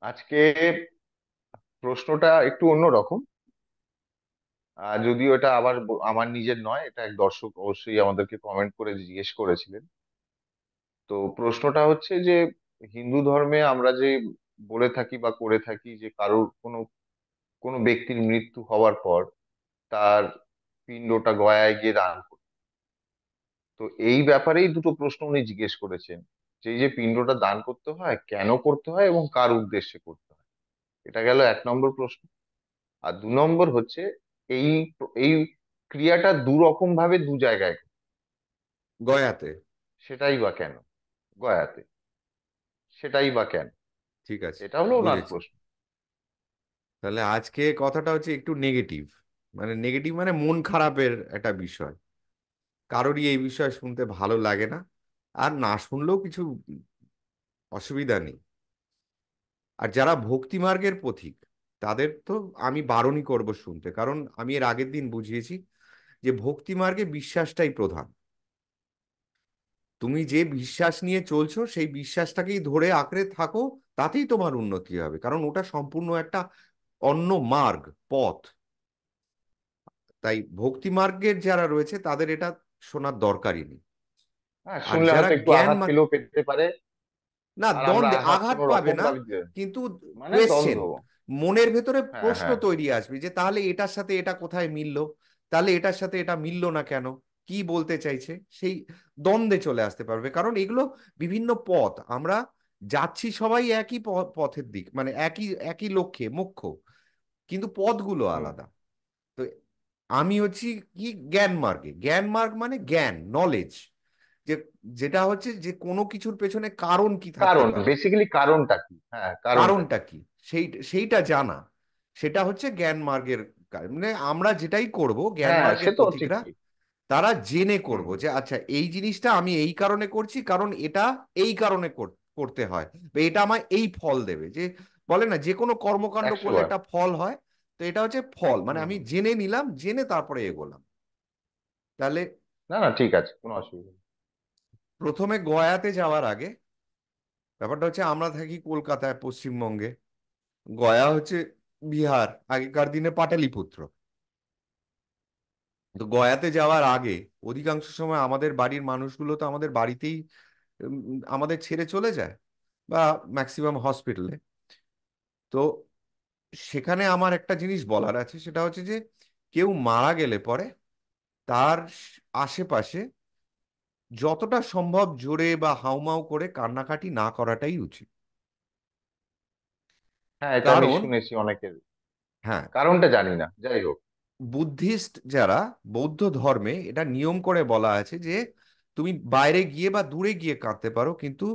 আজকে প্রশ্নটা একটু অন্যরকম। যদিও এটা আবার আমার নিজের নয়, এটা এক দর্শক অবশ্যই আমাদেরকে কমেন্ট করে জিজ্ঞেস করেছিলেন। তো প্রশ্নটা হচ্ছে যে হিন্দু ধর্মে আমরা যে বলে থাকি বা করে থাকি যে কারোর কোনো কোনো ব্যক্তির মৃত্যু হওয়ার পর তার পিণ্ডটা গয়ায় গিয়ে দান করতে। তো এই ব্যাপারেই দুটো প্রশ্ন উনি জিজ্ঞেস করেছেন, যে এই যে পিণ্ডটা দান করতে হয়, কেন করতে হয় এবং কার উদ্দেশ্যে করতে হয়। এটা গেল 1 নম্বর প্রশ্ন। আর 2 নম্বর হচ্ছে এই এই ক্রিয়াটা দু রকম ভাবে দু জায়গায় ঘটে। গয়াতে। সেটাই বা কেন গয়াতে, সেটাই বা কেন? ঠিক আছে, এটা হলো ওনার বুঝেছি। প্রশ্ন। তাহলে আজকে কথাটা হচ্ছে একটু নেগেটিভ, মানে নেগেটিভ মানে মন খারাপের একটা বিষয়। কারোরই এই বিষয় শুনতে ভালো লাগে না, আর না শুনলেও কিছু অসুবিধা নেই। আর যারা ভক্তি মার্গের পথিক, তাদের তো আমি বারণই করব শুনতে, কারণ আমি এর আগের দিন বুঝিয়েছি যে ভক্তি মার্গে বিশ্বাসটাই প্রধান। তুমি যে বিশ্বাস নিয়ে চলছো সেই বিশ্বাসটাকেই ধরে আঁকড়ে থাকো, তাতেই তোমার উন্নতি হবে, কারণ ওটা সম্পূর্ণ একটা অন্য মার্গ, পথ। তাই ভক্তি মার্গের যারা রয়েছে তাদের এটা শোনার দরকারই নেই। হ্যাঁ, আর শুনলে যারা হয়তো একটু জ্ঞান আঘাত পেলেও পেতে পারে। না, আর আমরা দ্বন্দ্বে আঘাত আঘাত কোনো পাবে রকম না, ভাবে কিন্তু মানে কোয়েশ্চেন, দ্বন্দ্ব। মনের ভেতরে হ্যাঁ, প্রশ্ন হ্যাঁ। তৈরি আসবে যে তাহলে এটার সাথে এটা কোথায় মিললো, তাহলে এটার সাথে এটা মিললো না কেন, কি বলতে চাইছে, সেই দ্বন্দ্বে চলে আসতে পারবে। কারণ এগুলো বিভিন্ন পথ, আমরা যাচ্ছি সবাই একই পথের দিক, মানে একই একই লক্ষ্যে মুখ্য, কিন্তু পথগুলো হুম। আলাদা। তো আমি হচ্ছি কি, জ্ঞান মার্গে। জ্ঞান মার্গ মানে জ্ঞান, নলেজ, যে যেটা হচ্ছে যে কোনো কিছুর পেছনে কারণ কি থাকতে কারণ পারে, বেসিক্যালি কারণটা কি, হ্যাঁ কারণটা কারণটা কি। কি, সেইটা জানা, সেটা হচ্ছে জ্ঞান মার্গের মানে আমরা যেটাই করব জ্ঞান হ্যাঁ, সে মার্গের তো পথিকরা ঠিকই। তারা জেনে হুম, করব হুম। যে আচ্ছা এই জিনিসটা আমি এই কারণে করছি, কারণ এটা এই কারণে করতে হয়, বা এটা আমায় এই ফল দেবে। যে বলে না যে কোনো কর্মকাণ্ড 100 করলে বার। একটা ফল হয়, তো এটা হচ্ছে ফল, মানে হুম, আমি হুম। জেনে নিলাম, জেনে তারপরে এগোলাম। তাহলে না, না, ঠিক আছে, কোনো অসুবিধা নেই। প্রথমে গয়াতে যাওয়ার আগে ব্যাপারটা হচ্ছে, আমরা থাকি কলকাতায়, পশ্চিমবঙ্গে। গয়া হচ্ছে বিহার, আগেকার দিনে পাটালিপুত্র। তো গয়াতে যাওয়ার আগে অধিকাংশ সময় আমাদের বাড়ির মানুষগুলো তো আমাদের বাড়িতেই আমাদের ছেড়ে চলে যায়, বা ম্যাক্সিমাম হসপিটালে। তো সেখানে আমার একটা জিনিস বলার আছে, সেটা হচ্ছে যে কেউ মারা গেলে পরে তার আশেপাশে যতটা সম্ভব জোরে বা হাউমাউ করে কান্নাকাটি না করাটাই উচিত। হ্যাঁ, এটা আমি কারণ শুনেছি অনেকের। হ্যাঁ, কারণটা জানি না, যাই হোক। বুদ্ধিস্ট যারা, বৌদ্ধ ধর্মে এটা নিয়ম করে বলা আছে যে তুমি বাইরে গিয়ে বা দূরে গিয়ে কাঁদতে পারো, কিন্তু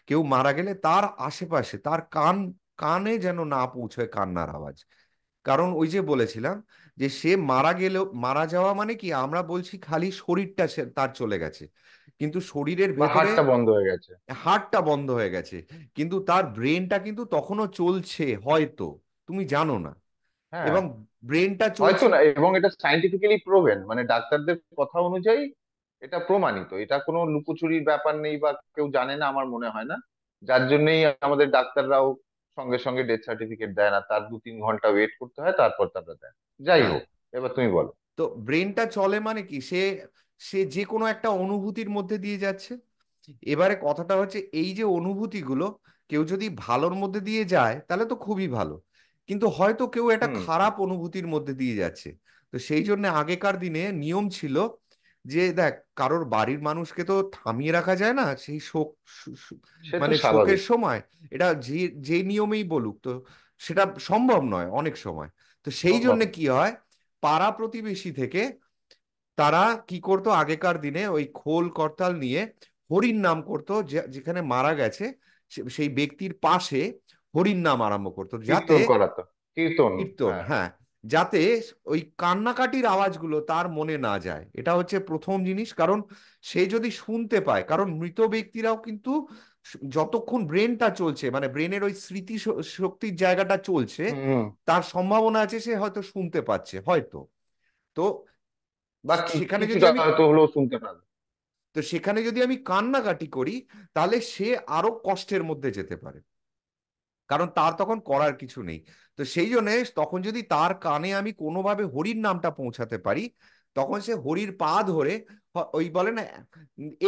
কেউ মারা গেলে তার আশেপাশে, তার কানে যেন না পৌঁছয় কান্নার আওয়াজ। কারণ ওই যে বলেছিলাম যে সে মারা গেলেও, মারা যাওয়া মানে কি, আমরা বলছি খালি শরীরটা তার চলে গেছে, কিন্তু শরীরের বা ভেতরে হাতটা বন্ধ হয়ে গেছে। হার্টটা বন্ধ হয়ে গেছে, কিন্তু তার ব্রেনটা কিন্তু তখনও চলছে হয়তো, তুমি জানো না। হ্যাঁ, এবং ব্রেনটা হয়তো চলছে। না, এবং এটা সাইন্টিফিক্যালি প্রুভেন, মানে ডাক্তারদের কথা অনুযায়ী এটা প্রমাণিত। এটা কোনো লুকোচুরির ব্যাপার নেই বা কেউ জানে না আমার মনে হয় না। যার জন্যই আমাদের ডাক্তাররাও সঙ্গে সঙ্গে ডেথ সার্টিফিকেট দেয় না, তার 2-3 ঘন্টা ওয়েট করতে হয়, তারপর তারা দেয়। যাই হ্যাঁ, হোক, এবার তুমি বলো। তো ব্রেনটা চলে মানে কি, সে সে যে কোনো একটা অনুভূতির মধ্যে দিয়ে যাচ্ছে। এবারে কথাটা হচ্ছে এই যে অনুভূতিগুলো, কেউ যদি ভালোর মধ্যে দিয়ে যায় তাহলে তো খুবই ভালো, কিন্তু হয়তো কেউ একটা হুম, হুম। খারাপ অনুভূতির মধ্যে দিয়ে যাচ্ছে। তো সেই জন্য আগেকার দিনে নিয়ম ছিল যে দেখ, কারোর বাড়ির মানুষকে তো থামিয়ে রাখা যায় না সেই শোক, সে তো মানে শোকের স্বাভাবিক। সময়। এটা যে যে নিয়মেই বলুক, তো সেটা সম্ভব নয় অনেক সময়। তো সেই সম্ভব জন্য না। কি হয়, পাড়া প্রতিবেশী থেকে তারা কি করতো আগেকার দিনে, ওই খোল করতাল নিয়ে হরির নাম করতো, যেখানে মারা গেছে সেই ব্যক্তির পাশে হরির নাম আরম্ভ করতো, যাতে কীর্তন করাতো। কীর্তন। কীর্তন, হ্যাঁ, হ্যাঁ। হ্যাঁ, যাতে ওই কান্নাকাটির আওয়াজগুলো তার মনে না যায়। এটা হচ্ছে প্রথম জিনিস। কারণ সে যদি শুনতে পায়, কারণ মৃত ব্যক্তিরাও কিন্তু যতক্ষণ ব্রেনটা চলছে, মানে ব্রেনের ওই স্মৃতি শক্তির জায়গাটা চলছে, হুম, হুম। তার সম্ভাবনা আছে সে হয়তো শুনতে পাচ্ছে হয়তো। তো বা সেখানে যদি কিছুটা আমি, হয়তো হলেও শুনতে পাবে। তো সেখানে যদি আমি কান্নাকাটি করি, তাহলে সে আরো কষ্টের মধ্যে যেতে পারে। কারণ তার তখন করার কিছু নেই। তো সেই জন্য তখন যদি তার কানে আমি কোনোভাবে হরির নামটা পৌঁছাতে পারি, তখন সে হরির পা ধরে ওই বলে না,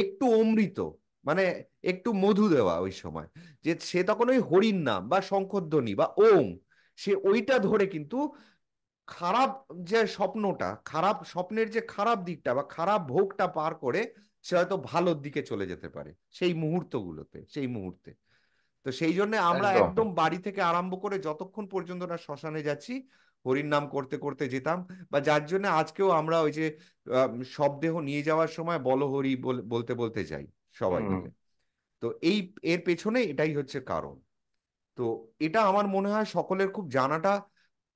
একটু অমৃত, মানে একটু মধু দেওয়া ওই সময়, যে সে তখন ওই হরির নাম বা শঙ্খধ্বনি বা ওম, সে ওইটা ধরে কিন্তু খারাপ যে স্বপ্নটা, খারাপ স্বপ্নের যে খারাপ দিকটা বা খারাপ ভোগটা পার করে সে হয়তো ভালোর দিকে চলে যেতে পারে সেই মুহূর্তগুলোতে, সেই মুহূর্তে। তো সেই জন্য আমরা একদম। একদম বাড়ি থেকে আরম্ভ করে যতক্ষণ পর্যন্ত না শ্মশানে যাচ্ছি হরির নাম করতে করতে যেতাম। বা যার জন্য আজকেও আমরা ওই যে শবদেহ নিয়ে যাওয়ার সময় বলহরি বলতে বলতে যাই সবাই হুম। মিলে। তো এর পেছনে এটাই হচ্ছে কারণ। তো এটা আমার মনে হয় সকলের খুব জানাটা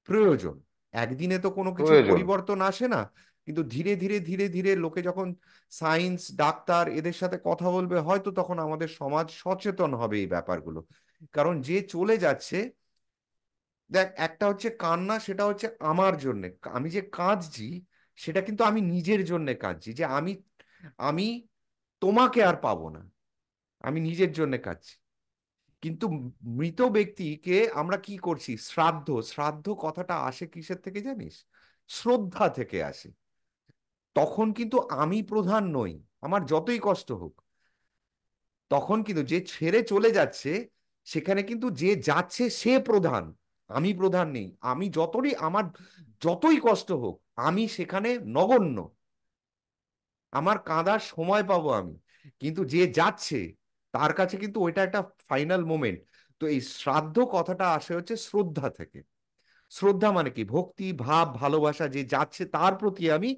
প্রয়োজন। একদিনে তো কোনো কিছুর প্রয়োজন। পরিবর্তন আসে না, কিন্তু ধীরে ধীরে ধীরে ধীরে লোকে যখন সায়েন্স, ডাক্তার এদের সাথে কথা বলবে, হয়তো তখন আমাদের সমাজ সচেতন হবে এই ব্যাপারগুলো। কারণ যে চলে যাচ্ছে, দেখ একটা হচ্ছে কান্না, সেটা হচ্ছে আমার জন্য, আমি যে কাঁদছি সেটা কিন্তু আমি নিজের জন্য কাঁদছি, যে আমি আমি তোমাকে আর পাবো না, আমি নিজের জন্য কাঁদছি। কিন্তু মৃত ব্যক্তিকে আমরা কি করছি, শ্রাদ্ধ, শ্রাদ্ধ কথাটা আসে কিসের থেকে জানিস? শ্রদ্ধা থেকে আসে। তখন কিন্তু আমি প্রধান নই, আমার যতই কষ্ট হোক। তখন কিন্তু যে ছেড়ে চলে যাচ্ছে, সেখানে কিন্তু যে যাচ্ছে সে প্রধান, আমি প্রধান নেই। আমি যতই আমার যতই কষ্ট হোক, আমি সেখানে নগণ্য, আমার কাঁদার সময় পাবো আমি। কিন্তু যে যাচ্ছে তার কাছে কিন্তু ওইটা একটা ফাইনাল মোমেন্ট। তো এই শ্রাদ্ধ কথাটা আসে হচ্ছে শ্রদ্ধা থেকে। শ্রদ্ধা মানে কি? ভক্তি ভাব ভালোবাসা, যে যাচ্ছে তার প্রতি আমি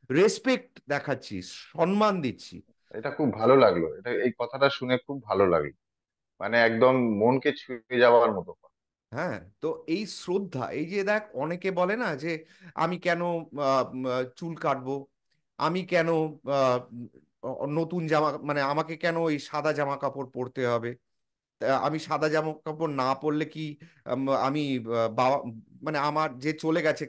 রেসপেক্ট দেখাচ্ছি, সম্মান দিচ্ছি। এটা খুব ভালো লাগলো, এটা এই কথাটা শুনে খুব ভালো লাগলো। মানে একদম মনকে ছুঁয়ে যাওয়ার মতো কথা। হ্যাঁ, তো এই শ্রদ্ধা, এই যে দেখ অনেকে বলে না যে আমি কেন চুল কাটবো, আমি কেন নতুন জামা, মানে আমাকে কেন ওই সাদা জামা কাপড় পরতে হবে, আমি সাদা জামা কাপড় না পরলে কি আমি বাবা, মানে আমার যে চলে গেছে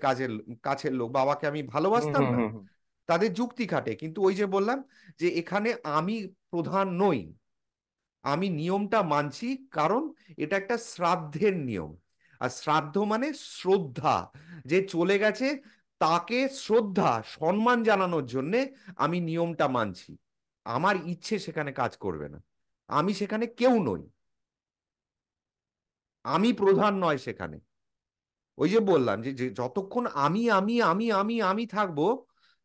কাছের লোক, বাবাকে আমি হুম ভালোবাসতাম হুম না? হুম হুম। তাদের যুক্তি খাটে, কিন্তু ওই যে বললাম যে এখানে আমি প্রধান নই, আমি নিয়মটা মানছি, কারণ এটা একটা শ্রাদ্ধের নিয়ম। আর শ্রাদ্ধ মানে শ্রদ্ধা, যে চলে গেছে তাকে শ্রদ্ধা সম্মান জানানোর জন্যে আমি নিয়মটা মানছি। আমার ইচ্ছে সেখানে কাজ করবে না, আমি সেখানে কেউ নই, আমি প্রধান নয় সেখানে। ওই যে বললাম যে যে যতক্ষণ আমি থাকবো,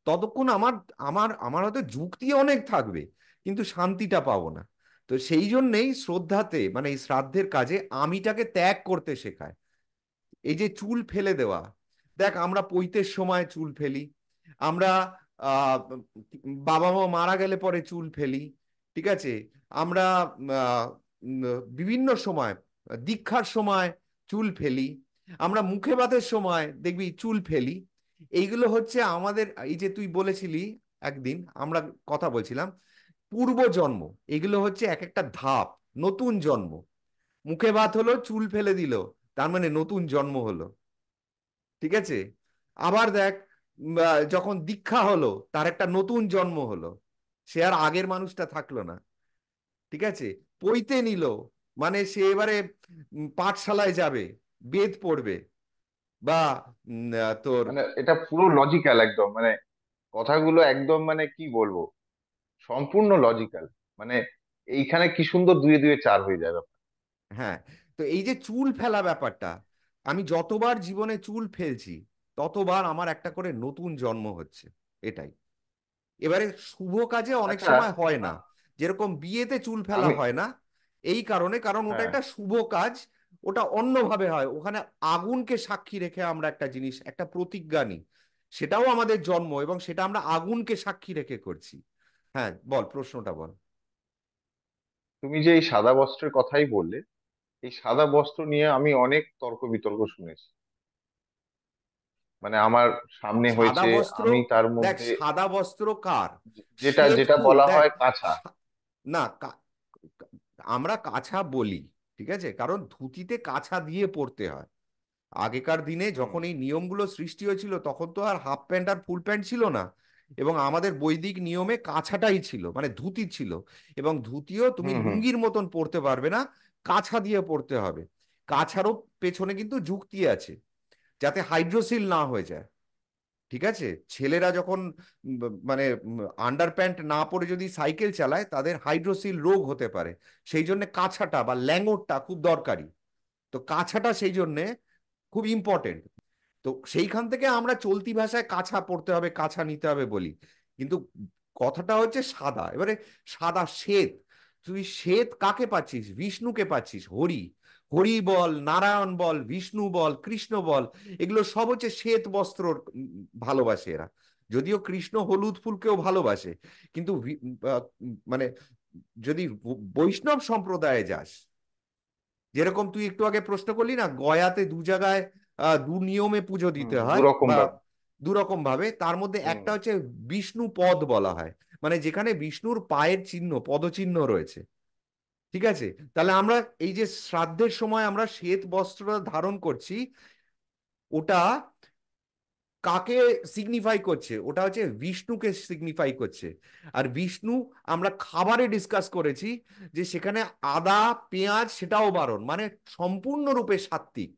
ততক্ষণ আমার আমার আমার হয়তো যুক্তি অনেক থাকবে, কিন্তু শান্তিটা পাবো না। তো সেই জন্যেই শ্রদ্ধাতে, মানে এই শ্রাদ্ধের কাজে আমিটাকে ত্যাগ করতে শেখায়। এই যে চুল ফেলে দেওয়া, দেখ আমরা পৈতের সময় চুল ফেলি, আমরা আহ বাবা মা মারা গেলে পরে চুল ফেলি, ঠিক আছে, আমরা আহ, উম, বিভিন্ন সময়, দীক্ষার সময় চুল ফেলি, আমরা মুখে ভাতের সময় দেখবি চুল ফেলি। এইগুলো হচ্ছে আমাদের, এই যে তুই বলেছিলি একদিন আমরা কথা বলছিলাম, পূর্ব জন্ম, এগুলো হচ্ছে এক একটা ধাপ, নতুন জন্ম। মুখে ভাত হলো, চুল ফেলে দিল, তার মানে নতুন জন্ম হলো, ঠিক আছে। আবার দেখ, যখন দীক্ষা হলো, তার একটা নতুন জন্ম হলো, সে আর আগের মানুষটা থাকলো না, ঠিক আছে। পৈতে নিল, মানে সে এবারে পাঠশালায় যাবে, বেদ পড়বে, বা তোর, মানে এটা পুরো লজিক্যাল একদম, মানে কথাগুলো একদম মানে কি বলবো, সম্পূর্ণ লজিক্যাল। মানে এইখানে কি সুন্দর দুয়ে দুয়ে চার হয়ে যাবে। হ্যাঁ। তো এই যে চুল ফেলা ব্যাপারটা, আমি যতবার জীবনে চুল ফেলছি, ততবার আমার একটা করে নতুন জন্ম হচ্ছে, এটাই। এবারে শুভ কাজে অনেক আচ্ছা। সময় হয় না, আ- যেরকম বিয়েতে চুল ফেলা আমি। হয় না, এই কারণে, কারণ ওটা হ্যাঁ। একটা শুভ কাজ, ওটা অন্যভাবে হয়, ওখানে আগুনকে সাক্ষী রেখে আমরা একটা জিনিস, একটা প্রতিজ্ঞা নিই, সেটাও আমাদের জন্ম, এবং সেটা আমরা আগুনকে সাক্ষী রেখে করছি। হ্যাঁ, বল, প্রশ্নটা বল। তুমি যে এই সাদা বস্ত্রের কথাই বললে, এই সাদা বস্ত্র নিয়ে আমি অনেক তর্ক বিতর্ক শুনেছি। মানে আমার সামনে সাদা হয়েছে, বস্ত্র, আমি তার দেখ মধ্যে সাদা বস্ত্র কার? যেটা শ্বেত যেটা ফুল, বলা দেখ, হয় কাঁচা। না আমরা কাছা বলি, ঠিক আছে, কারণ ধুতিতে কাছা দিয়ে পড়তে হয়। আগেকার দিনে হুম যখন এই নিয়মগুলো সৃষ্টি হয়েছিল, তখন তো আর হাফ প্যান্ট আর ফুল প্যান্ট ছিল না, এবং আমাদের বৈদিক নিয়মে কাছাটাই ছিল, মানে ধুতি ছিল। এবং ধুতিও তুমি হুম হুম। লুঙ্গির মতন পরতে পারবে না, কাছা দিয়ে পরতে হবে। কাছারও পেছনে কিন্তু যুক্তি আছে, যাতে হাইড্রোসিল না হয়ে যায়। ঠিক আছে, ছেলেরা যখন মানে আন্ডার প্যান্ট না পরে যদি সাইকেল চালায়, তাদের হাইড্রোসিল রোগ হতে পারে। সেই জন্য কাছাটা বা ল্যাঙ্গরটা খুব দরকারি। তো কাছাটা সেই জন্যে খুব ইম্পর্টেন্ট। তো সেইখান থেকে আমরা চলতি ভাষায় কাছা পড়তে হবে, কাছা নিতে হবে বলি। কিন্তু কথাটা হচ্ছে সাদা। এবারে সাদা শ্বেত, তুই শ্বেত কাকে পাচ্ছিস? বিষ্ণুকে পাচ্ছিস। হরি, হরি বল, নারায়ণ বল, বিষ্ণু বল, কৃষ্ণ বল, এগুলো সব হচ্ছে শ্বেত বস্ত্র। ভালোবাসে এরা। যদিও কৃষ্ণ হলুদ ফুলকেও ভালোবাসে, কিন্তু মানে যদি বৈষ্ণব সম্প্রদায়ে যাস, যেরকম তুই একটু আগে প্রশ্ন করলি না, গয়াতে দু জায়গায় দু নিয়মে পুজো দিতে দু হয় রকম বা ব্যাপার। দু রকম ভাবে, তার মধ্যে হুম একটা হচ্ছে বিষ্ণু পদ বলা হয়, মানে যেখানে বিষ্ণুর পায়ের চিহ্ন, পদচিহ্ন রয়েছে। ঠিক আছে, তাহলে আমরা এই যে শ্রাদ্ধের সময় আমরা শ্বেত বস্ত্র ধারণ করছি, ওটা কাকে সিগনিফাই করছে? ওটা হচ্ছে বিষ্ণুকে সিগনিফাই করছে। আর বিষ্ণু, আমরা খাবারে ডিসকাস করেছি যে সেখানে আদা পেঁয়াজ সেটাও বারণ, মানে সম্পূর্ণরূপে সাত্ত্বিক।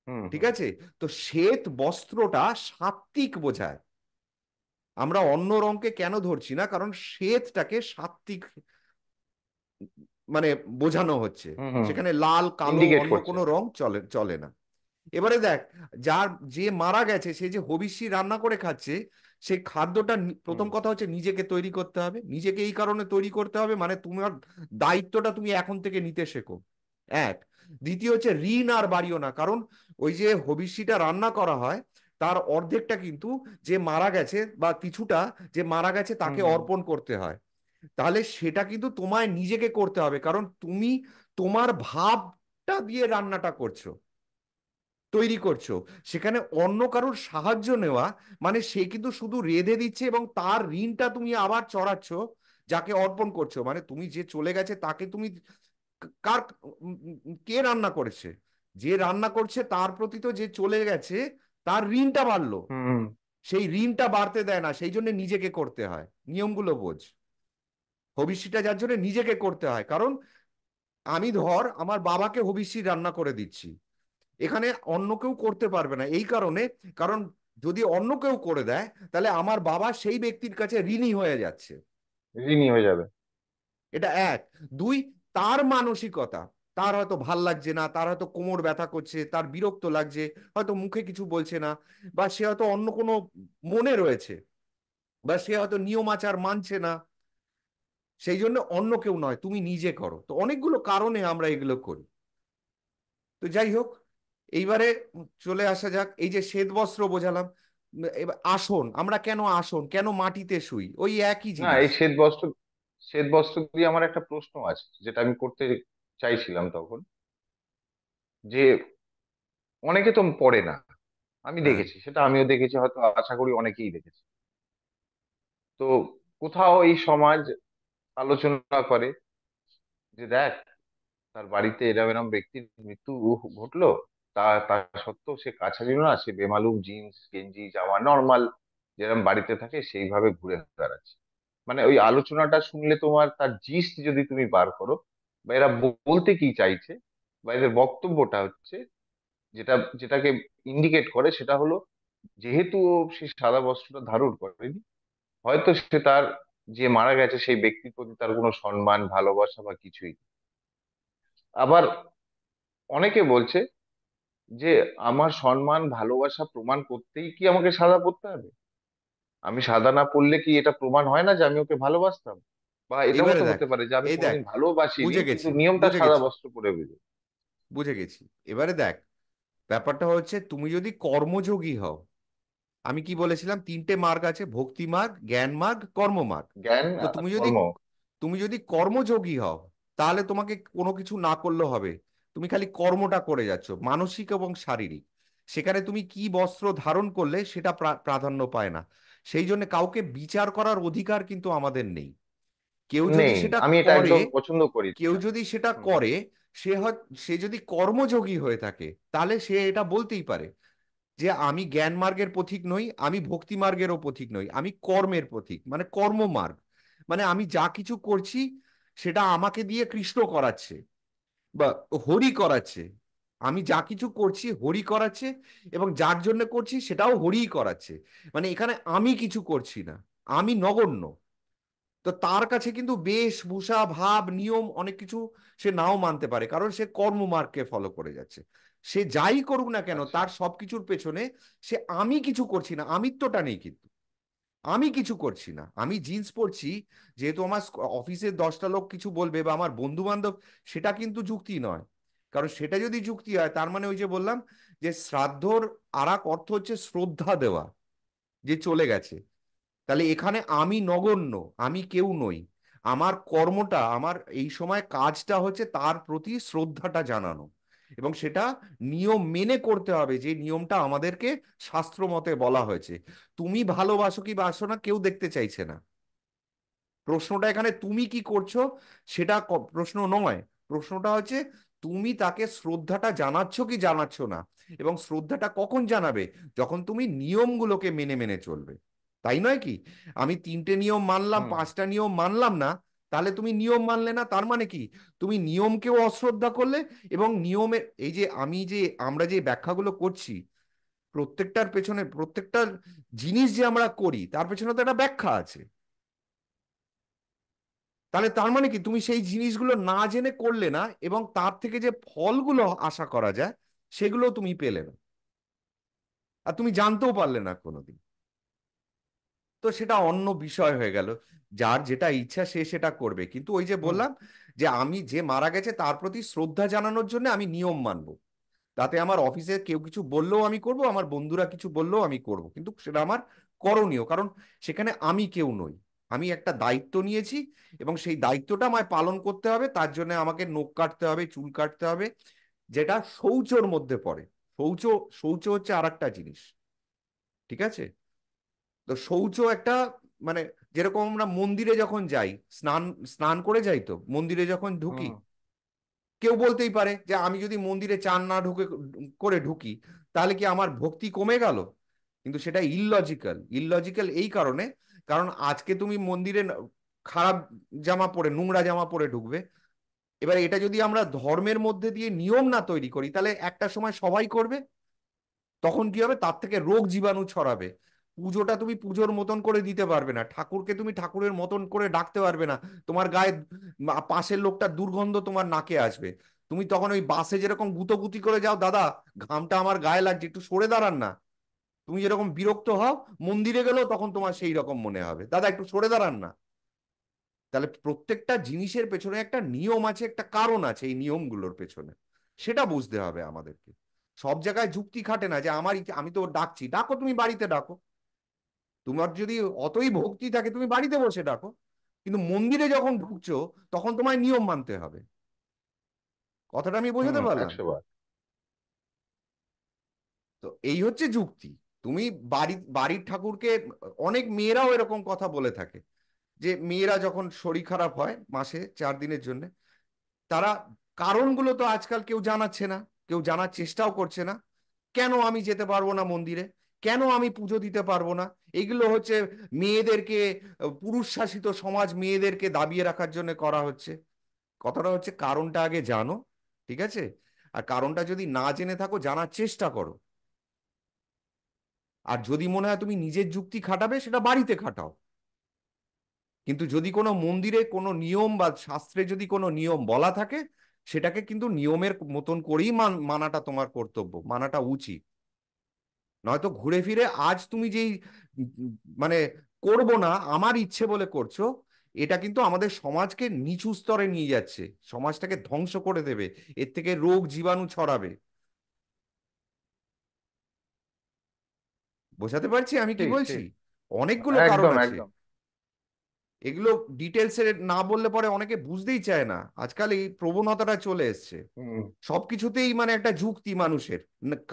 হুম ঠিক হুম আছে, তো শ্বেত বস্ত্রটা সাত্ত্বিক বোঝায়। আমরা অন্য রঙকে কেন ধরছি না? কারণ শ্বেতটাকে সাত্ত্বিক মানে বোঝানো হচ্ছে। হুম হুম সেখানে লাল কালো ইন্ডিকেট অন্য করছে। কোনো রং চলে চলে না। এবারে দেখ, যার যে মারা গেছে সে যে হবিষ্যি রান্না করে খাচ্ছে, সেই খাদ্যটা হুম প্রথম কথা হচ্ছে নিজেকে তৈরি করতে হবে। নিজেকে এই কারণে তৈরি করতে হবে, মানে তোমার দায়িত্বটা তুমি এখন থেকে নিতে শেখো। এক। দ্বিতীয় হচ্ছে ঋণ আর বাড়িও না, কারণ ওই যে হবিষ্যিটা রান্না করা হয়, তার অর্ধেকটা কিন্তু যে মারা গেছে বা কিছুটা যে মারা গেছে হুম তাকে হুম অর্পণ করতে হয়। তাহলে সেটা কিন্তু তোমায় নিজেকে করতে হবে, কারণ তুমি তোমার ভাবটা দিয়ে রান্নাটা করছো, তৈরি করছো। সেখানে অন্য কারোর সাহায্য নেওয়া মানে সে কিন্তু শুধু রেঁধে দিচ্ছে এবং তার ঋণটা তুমি আবার চড়াচ্ছ যাকে অর্পণ করছো। মানে তুমি যে চলে গেছে তাকে তুমি কার কে রান্না করেছে? যে রান্না করছে তার প্রতি তো যে চলে গেছে তার ঋণটা বাড়লো। হুম হুম। সেই ঋণটা বাড়তে দেয় না, সেই জন্য নিজেকে করতে হয়। নিয়মগুলো বোঝ। হবিষ্যিটা যার জন্য নিজেকে করতে হয়, কারণ আমি ধর আমার বাবাকে হবিষ্যি রান্না করে দিচ্ছি, এখানে অন্য কেউ করতে পারবে না। এই কারণে, কারণ যদি অন্য কেউ করে দেয় তাহলে আমার বাবা সেই ব্যক্তির কাছে ঋণী হয়ে যাচ্ছে। ঋণী হয়ে যাবে। এটা এক। দুই, তার মানসিকতা, তার হয়তো ভাল লাগছে না, তার হয়তো কোমর ব্যথা করছে, তার বিরক্ত লাগছে, হয়তো মুখে কিছু বলছে না, বা সে হয়তো অন্য কোনো মনে রয়েছে, বা সে হয়তো নিয়ম আচার মানছে না। সেই জন্য অন্য কেউ নয়, তুমি নিজে করো। তো অনেকগুলো কারণে আমরা এগুলো করি। তো যাই হোক, এইবারে চলে আসা যাক, এই যে শ্বেত বস্ত্র বোঝালাম। এবার আসন, আমরা কেন আসন, কেন মাটিতে শুই, ওই একই না, জিনিস। এই শ্বেত বস্ত্র দিয়ে আমার একটা প্রশ্ন আছে, যেটা আমি করতে চাইছিলাম তখন, যে অনেকে তো পড়ে না, আমি হ্যাঁ, দেখেছি, সেটা আমিও দেখেছি, হয়তো আশা করি অনেকেই দেখেছে। তো কোথাও এই সমাজ আলোচনা করে যে দেখ, তার বাড়িতে এরম এরম ব্যক্তির মৃত্যু ঘটলো, তা সত্ত্বেও সে কাছা ছিল না, সে বেমালুম জিন্স গেঞ্জি জামা নর্মাল যেরকম বাড়িতে থাকে সেইভাবে ঘুরে বেড়াচ্ছে। মানে ওই আলোচনাটা শুনলে তোমার তার জিস্ট যদি তুমি বার করো, বা এরা বলতে কি চাইছে, বা এদের বক্তব্যটা হচ্ছে, যেটা যেটাকে ইন্ডিকেট করে সেটা হলো, যেহেতু ও সেই সাদা বস্ত্রটা ধারণ করেনি, হয়তো সে তার, যে মারা গেছে সেই ব্যক্তির প্রতি তার কোনো সম্মান ভালোবাসা বা কিছুই নেই। আবার অনেকে বলছে যে আমার সম্মান ভালোবাসা প্রমাণ করতেই কি আমাকে সাদা পড়তে হবে? আমি সাদা না পড়লে কি এটা প্রমাণ হয় না যে আমি ওকে ভালোবাসতাম? বা এটাও এইবারে তো দেখ, হতে পারে যে আমি এই দেখ, কোনোদিন ভালোবাসিনি বুঝে কিন্তু গেছি, নিয়মটা বুঝে সাদা গেছি, বস্ত্র পরে বুঝি। বুঝে গেছি। এবারে দেখ, ব্যাপারটা হচ্ছে তুমি যদি কর্মযোগী হও, আমি কি বলেছিলাম, তিনটে মার্গ আছে: ভক্তি মার্গ, জ্ঞান মার্গ, কর্ম মার্গ। জ্ঞান তো আর তুমি যদি, কর্ম। তুমি যদি কর্মযোগী হও, তাহলে তোমাকে কোনো কিছু না করলেও হবে। তুমি খালি কর্মটা করে যাচ্ছ, মানসিক এবং শারীরিক। সেখানে তুমি কি বস্ত্র ধারণ করলে সেটা প্রাধান্য পায় না। সেই জন্য কাউকে বিচার করার অধিকার কিন্তু আমাদের নেই। কেউ যদি নেই, সেটা আমি এটা করে, একদম পছন্দ করি কেউ না। যদি সেটা হুম হুম করে, সে যদি কর্মযোগী হয়ে থাকে, তাহলে সে এটা বলতেই পারে যে আমি জ্ঞান মার্গের পথিক নই, আমি ভক্তি মার্গেরও পথিক নই, আমি কর্মের পথিক, মানে কর্ম মার্গ। মানে আমি যা কিছু করছি সেটা আমাকে দিয়ে কৃষ্ণ করাচ্ছে। বা হরি করাচ্ছে। আমি যা কিছু করছি হরি করাচ্ছে, এবং যার জন্য করছি সেটাও হরিই করাচ্ছে। মানে এখানে আমি কিছু করছি না, আমি নগণ্য। তো তার কাছে কিন্তু বেশভূষা, ভাব, নিয়ম অনেক কিছু সে নাও মানতে পারে, কারণ সে কর্মমার্গকে ফলো করে যাচ্ছে। সে যাই করুক না কেন, আচ্ছা। তার সবকিছুর পেছনে সে আমি কিছু করছি না, আমিত্বটা নেই কিন্তু। আমি কিছু করছি না, আমি জিন্স পরছি যেহেতু আমার অফিসে 10টা লোক কিছু বলবে বা আমার বন্ধু বান্ধব, সেটা কিন্তু যুক্তি নয়। কারণ সেটা যদি যুক্তি হয়, তার মানে ওই যে বললাম যে শ্রাদ্ধর আর এক অর্থ হচ্ছে শ্রদ্ধা দেওয়া, যে চলে গেছে। তাহলে এখানে আমি নগণ্য, আমি কেউ নই। আমার কর্মটা, আমার এই সময় কাজটা হচ্ছে তার প্রতি শ্রদ্ধাটা জানানো, এবং সেটা নিয়ম মেনে করতে হবে, যে নিয়মটা আমাদেরকে শাস্ত্র মতে বলা হয়েছে। তুমি ভালোবাসো কি বাসো না কেউ দেখতে চাইছে না। প্রশ্নটা এখানে তুমি কি করছো সেটা প্রশ্ন নয়। প্রশ্নটা হচ্ছে তুমি তাকে শ্রদ্ধাটা জানাচ্ছ কি জানাচ্ছ না। এবং শ্রদ্ধাটা কখন জানাবে? যখন তুমি নিয়মগুলোকে মেনে মেনে চলবে। তাই নয় কি? আমি 3টে নিয়ম মানলাম, হুম। 5টা নিয়ম মানলাম না, তাহলে তুমি নিয়ম মানলে না, তার মানে কি? তুমি নিয়মকেও অশ্রদ্ধা করলে। এবং নিয়মের এই যে আমরা যে ব্যাখ্যাগুলো করছি, প্রত্যেকটার পেছনে, প্রত্যেকটা জিনিস যে আমরা করি তার পেছনে তো একটা ব্যাখ্যা আছে। তাহলে তার মানে কি, তুমি সেই জিনিসগুলো না জেনে করলে না, এবং তার থেকে যে ফলগুলো আশা করা যায় সেগুলো তুমি পেলে না, আর তুমি জানতেও পারলে না কোনোদিন। তো সেটা অন্য বিষয় হয়ে গেল। যার যেটা ইচ্ছা সে সেটা করবে, কিন্তু ওই যে হুম। বললাম যে আমি যে মারা গেছে তার প্রতি শ্রদ্ধা জানানোর জন্য আমি নিয়ম মানবো। তাতে আমার অফিসে কেউ কিছু বললেও আমি করব, আমার বন্ধুরা কিছু বললেও আমি করব, কিন্তু সেটা আমার করণীয়, কারণ সেখানে আমি কেউ নই। আমি একটা দায়িত্ব নিয়েছি, এবং সেই দায়িত্বটা আমায় পালন করতে হবে। তার জন্য আমাকে নখ কাটতে হবে, চুল কাটতে হবে, যেটা শৌচর মধ্যে পড়ে। শৌচ, শৌচ হচ্ছে আর একটা জিনিস। ঠিক আছে? তো শৌচ একটা, মানে যেরকম আমরা মন্দিরে যখন যাই, স্নান স্নান করে যাই, তো মন্দিরে যখন ঢুকি, হুম। কেউ বলতেই পারে যে আমি যদি মন্দিরে চান না ঢুকে করে ঢুকি, তাহলে কি আমার ভক্তি কমে গেল? কিন্তু সেটা ইললজিক্যাল। ইললজিক্যাল এই কারণে, কারণ আজকে তুমি মন্দিরে খারাপ জামা পরে, নোংরা জামা পরে ঢুকবে। এবার এটা যদি আমরা ধর্মের মধ্যে দিয়ে নিয়ম না তৈরি করি, তাহলে একটা সময় সবাই করবে। তখন কি হবে? তার থেকে রোগ জীবাণু ছড়াবে। পুজোটা তুমি পুজোর মতন করে দিতে পারবে না, ঠাকুরকে তুমি ঠাকুরের মতন করে ডাকতে পারবে না। তোমার গায়ে পাশের লোকটার দুর্গন্ধ তোমার নাকে আসবে। তুমি তখন ওই বাসে যেরকম গুতোগুতি করে যাও, দাদা ঘামটা আমার গায়ে লাগছে, একটু সরে দাঁড়ান না। তুমি যেরকম বিরক্ত হও, মন্দিরে গেলেও তখন তোমার সেই রকম মনে হবে, দাদা একটু সরে দাঁড়ান না। তাহলে প্রত্যেকটা জিনিসের পেছনে একটা নিয়ম আছে, একটা কারণ আছে, এই নিয়মগুলোর পেছনে সেটা বুঝতে হবে আমাদেরকে। সব জায়গায় যুক্তি খাটে না যে আমার আমি তো ডাকছি, ডাকো, তুমি বাড়িতে ডাকো। তোমার যদি অতই ভক্তি থাকে তুমি বাড়িতে বসে ডাকো, কিন্তু মন্দিরে যখন ঢুকছো তখন তোমায় নিয়ম মানতে হবে। কথাটা আমি বোঝাতে হুম। পারলাম? 100 বার। তো এই হচ্ছে যুক্তি। তুমি বাড়ির ঠাকুরকে, অনেক মেয়েরাও এরকম কথা বলে থাকে, যে মেয়েরা যখন শরীর খারাপ হয় মাসে 4 দিনের জন্য, তারা কারণগুলো তো আজকাল কেউ জানাচ্ছে না, কেউ জানার চেষ্টাও করছে না। কেন আমি যেতে পারবো না মন্দিরে? কেন আমি পুজো দিতে পারবো না? এগুলো হচ্ছে মেয়েদেরকে, পুরুষ শাসিত সমাজ মেয়েদেরকে দাবিয়ে রাখার জন্য করা হচ্ছে। কথাটা হচ্ছে কারণটা আগে জানো। ঠিক আছে? আর কারণটা যদি না জেনে থাকো, জানার চেষ্টা করো। আর যদি মনে হয় তুমি নিজের যুক্তি খাটাবে, সেটা বাড়িতে খাটাও। কিন্তু যদি কোনো মন্দিরে কোনো নিয়ম বা শাস্ত্রে যদি কোনো নিয়ম বলা থাকে, সেটাকে কিন্তু নিয়মের মতন করেই মানাটা তোমার কর্তব্য, মানাটা উচিত। নয়তো ঘুরে ফিরে আজ তুমি যেই মানে করব না আমার ইচ্ছে বলে করছো, এটা কিন্তু আমাদের সমাজকে নিচু স্তরে নিয়ে যাচ্ছে, সমাজটাকে ধ্বংস করে দেবে, এর থেকে রোগ জীবাণু ছড়াবে। বোঝাতে পারছি আমি কি ঠিক বলছি? ঠিক। অনেকগুলো কারণ একদম আছে। একদম। এগুলো ডিটেলসে না বললে পরে অনেকে বুঝতেই চায় না। আজকাল এই প্রবণতাটা চলে এসছে, হুম। সবকিছুতেই মানে একটা যুক্তি মানুষের।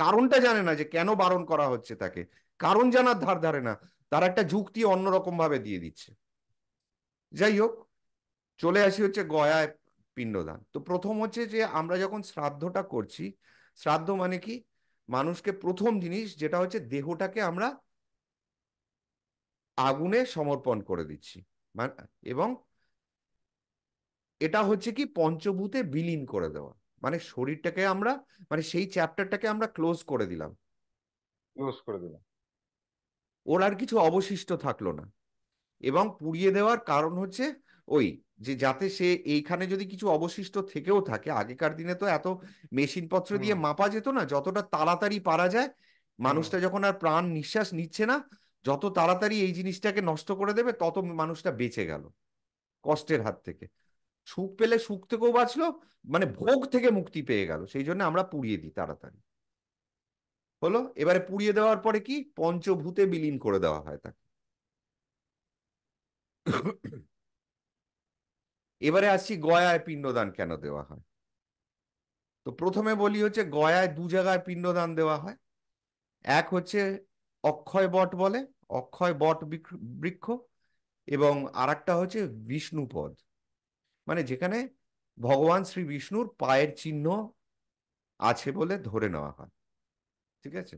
কারণটা জানে না যে কেন বারণ করা হচ্ছে তাকে, কারণ জানার ধার ধারে না, তার একটা যুক্তি অন্যরকম ভাবে দিয়ে দিচ্ছে। যাই হোক, চলে আসি হচ্ছে গয়ায় পিণ্ডদান। তো প্রথম হচ্ছে যে আমরা যখন শ্রাদ্ধটা করছি, শ্রাদ্ধ মানে কি? মানুষকে প্রথম জিনিস যেটা হচ্ছে দেহটাকে আমরা আগুনে সমর্পণ করে দিচ্ছি। এবং এটা হচ্ছে কি পঞ্চভূতে বিলীন করে দেওয়া। মানে শরীরটাকে আমরা, মানে সেই চ্যাপ্টারটাকে আমরা ক্লোজ করে দিলাম। ক্লোজ করে দিলাম। ওর আর কিছু অবশিষ্ট থাকলো না। এবং পুড়িয়ে দেওয়ার কারণ হচ্ছে ওই, যে যাতে সে এইখানে যদি কিছু অবশিষ্ট থেকেও থাকে, আগেকার দিনে তো এত মেশিন পত্র দিয়ে হুম। মাপা যেত না, যতটা তাড়াতাড়ি পারা যায়, হুম। মানুষটা যখন আর প্রাণ নিঃশ্বাস নিচ্ছে না, যত তাড়াতাড়ি এই জিনিসটাকে নষ্ট করে দেবে তত মানুষটা বেঁচে গেল কষ্টের হাত থেকে। সুখ পেলে সুখ থেকেও বাঁচলো, মানে ভোগ থেকে মুক্তি পেয়ে গেল, সেই জন্য আমরা পুড়িয়ে দিই তাড়াতাড়ি। হলো, এবারে পুড়িয়ে দেওয়ার পরে কি পঞ্চভূতে বিলীন করে দেওয়া হয় তাকে। এবারে আসছি গয়ায় পিণ্ডদান কেন দেওয়া হয়। তো প্রথমে বলি হচ্ছে গয়ায় দু জায়গায় পিণ্ডদান দেওয়া হয়। এক হচ্ছে অক্ষয় বট বলে, অক্ষয় বট বৃক্ষ। এবং আরেকটা হচ্ছে বিষ্ণুপদ, মানে যেখানে ভগবান শ্রী বিষ্ণুর পায়ের চিহ্ন আছে বলে ধরে নেওয়া হয়। ঠিক আছে।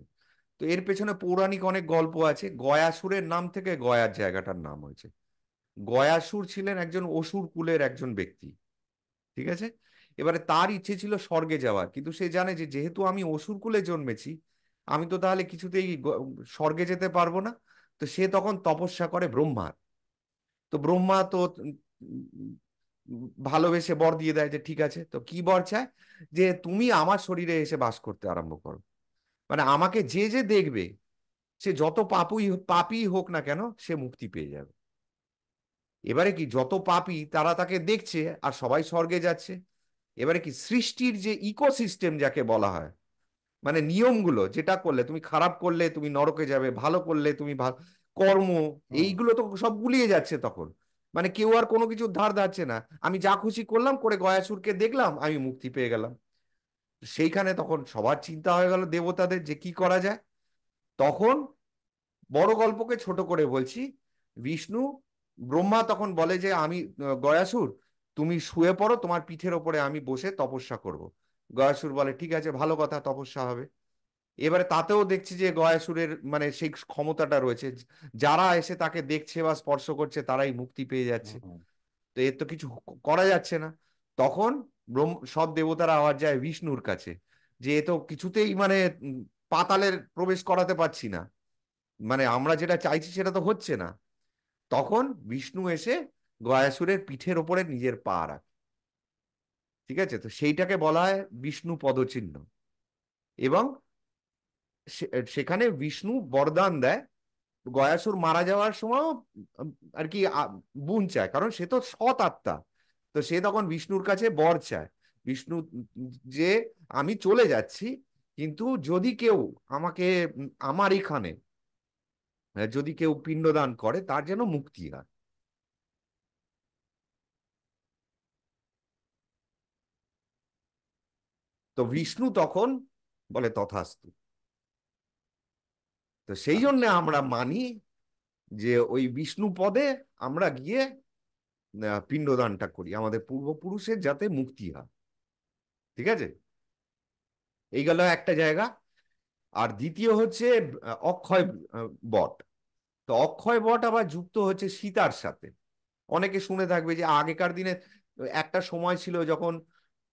তো এর পেছনে পৌরাণিক অনেক গল্প আছে। গয়াসুরের নাম থেকে গয়ার জায়গাটার নাম হয়েছে। গয়াসুর ছিলেন একজন অসুর কুলের একজন ব্যক্তি। ঠিক আছে। এবারে তার ইচ্ছে ছিল স্বর্গে যাওয়ার, কিন্তু সে জানে যে যেহেতু আমি অসুর কুলে জন্মেছি, আমি তো তাহলে কিছুতেই স্বর্গে যেতে পারবো না। তো সে তখন তপস্যা করে ব্রহ্মার। তো ব্রহ্মা তো ভালোবেসে বর দিয়ে দেয় যে ঠিক আছে। তো কি বর চায়? যে তুমি আমার শরীরে এসে বাস করতে আরম্ভ করো, মানে আমাকে যে যে দেখবে, সে যত পাপই পাপী হোক না কেন, সে মুক্তি পেয়ে যাবে। এবারে কি যত পাপী তারা তাকে দেখছে আর সবাই স্বর্গে যাচ্ছে। এবারে কি সৃষ্টির যে ইকোসিস্টেম যাকে বলা হয়, মানে নিয়মগুলো, যেটা করলে তুমি খারাপ করলে তুমি নরকে যাবে, ভালো করলে তুমি কর্ম, হুম। এইগুলো তো সব গুলিয়ে যাচ্ছে তখন। মানে কেউ আর কোনো কিছু ধার ধারছে না, আমি যা খুশি করলাম করে গয়াসুরকে দেখলাম, আমি মুক্তি পেয়ে গেলাম। সেইখানে তখন সবার চিন্তা হয়ে গেল দেবতাদের যে কি করা যায়। তখন বড় গল্পকে ছোট করে বলছি। বিষ্ণু, ব্রহ্মা তখন বলে যে আমি গয়াসুর, তুমি শুয়ে পড়ো, তোমার পিঠের ওপরে আমি বসে তপস্যা করব। গয়াসুর বলে ঠিক আছে, ভালো কথা, তপস্যা হবে। এবারে তাতেও দেখছি যে গয়াসুরের মানে সেই ক্ষমতাটা রয়েছে, যারা এসে তাকে দেখছে বা স্পর্শ করছে তারাই মুক্তি পেয়ে যাচ্ছে। হুম। তো এর তো কিছু করা যাচ্ছে না। তখন সব দেবতারা আবার যায় বিষ্ণুর কাছে, যে এ তো কিছুতেই মানে পাতালের প্রবেশ করাতে পারছি না, মানে আমরা যেটা চাইছি সেটা তো হচ্ছে না। তখন বিষ্ণু এসে গয়াসুরের পিঠের ওপরে নিজের পা রাখে। ঠিক আছে। তো সেইটাকে বলা হয় বিষ্ণু পদচিহ্ন। এবং সেখানে বিষ্ণু বরদান দেয়, গয়াসুর মারা যাওয়ার সময় আর কি বুন চায়, কারণ সে তো সৎ আত্মা। তো সে তখন বিষ্ণুর কাছে বর চায়। বিষ্ণু যে আমি চলে যাচ্ছি, কিন্তু যদি কেউ আমাকে আমার এখানে যদি কেউ পিণ্ডদান করে তার যেন মুক্তি হয়। তো বিষ্ণু তখন বলে তথাস্তু। তো সেই জন্য আচ্ছা। আমরা মানি যে ওই বিষ্ণু পদে আমরা গিয়ে পিণ্ডদানটা করি, আমাদের পূর্বপুরুষের যাতে মুক্তি হয়। ঠিক আছে। এই গেল একটা জায়গা। আর দ্বিতীয় হচ্ছে অক্ষয় বট। তো অক্ষয় বট আবার যুক্ত হচ্ছে সীতার সাথে। অনেকে শুনে থাকবে যে আগেকার দিনে একটা সময় ছিল যখন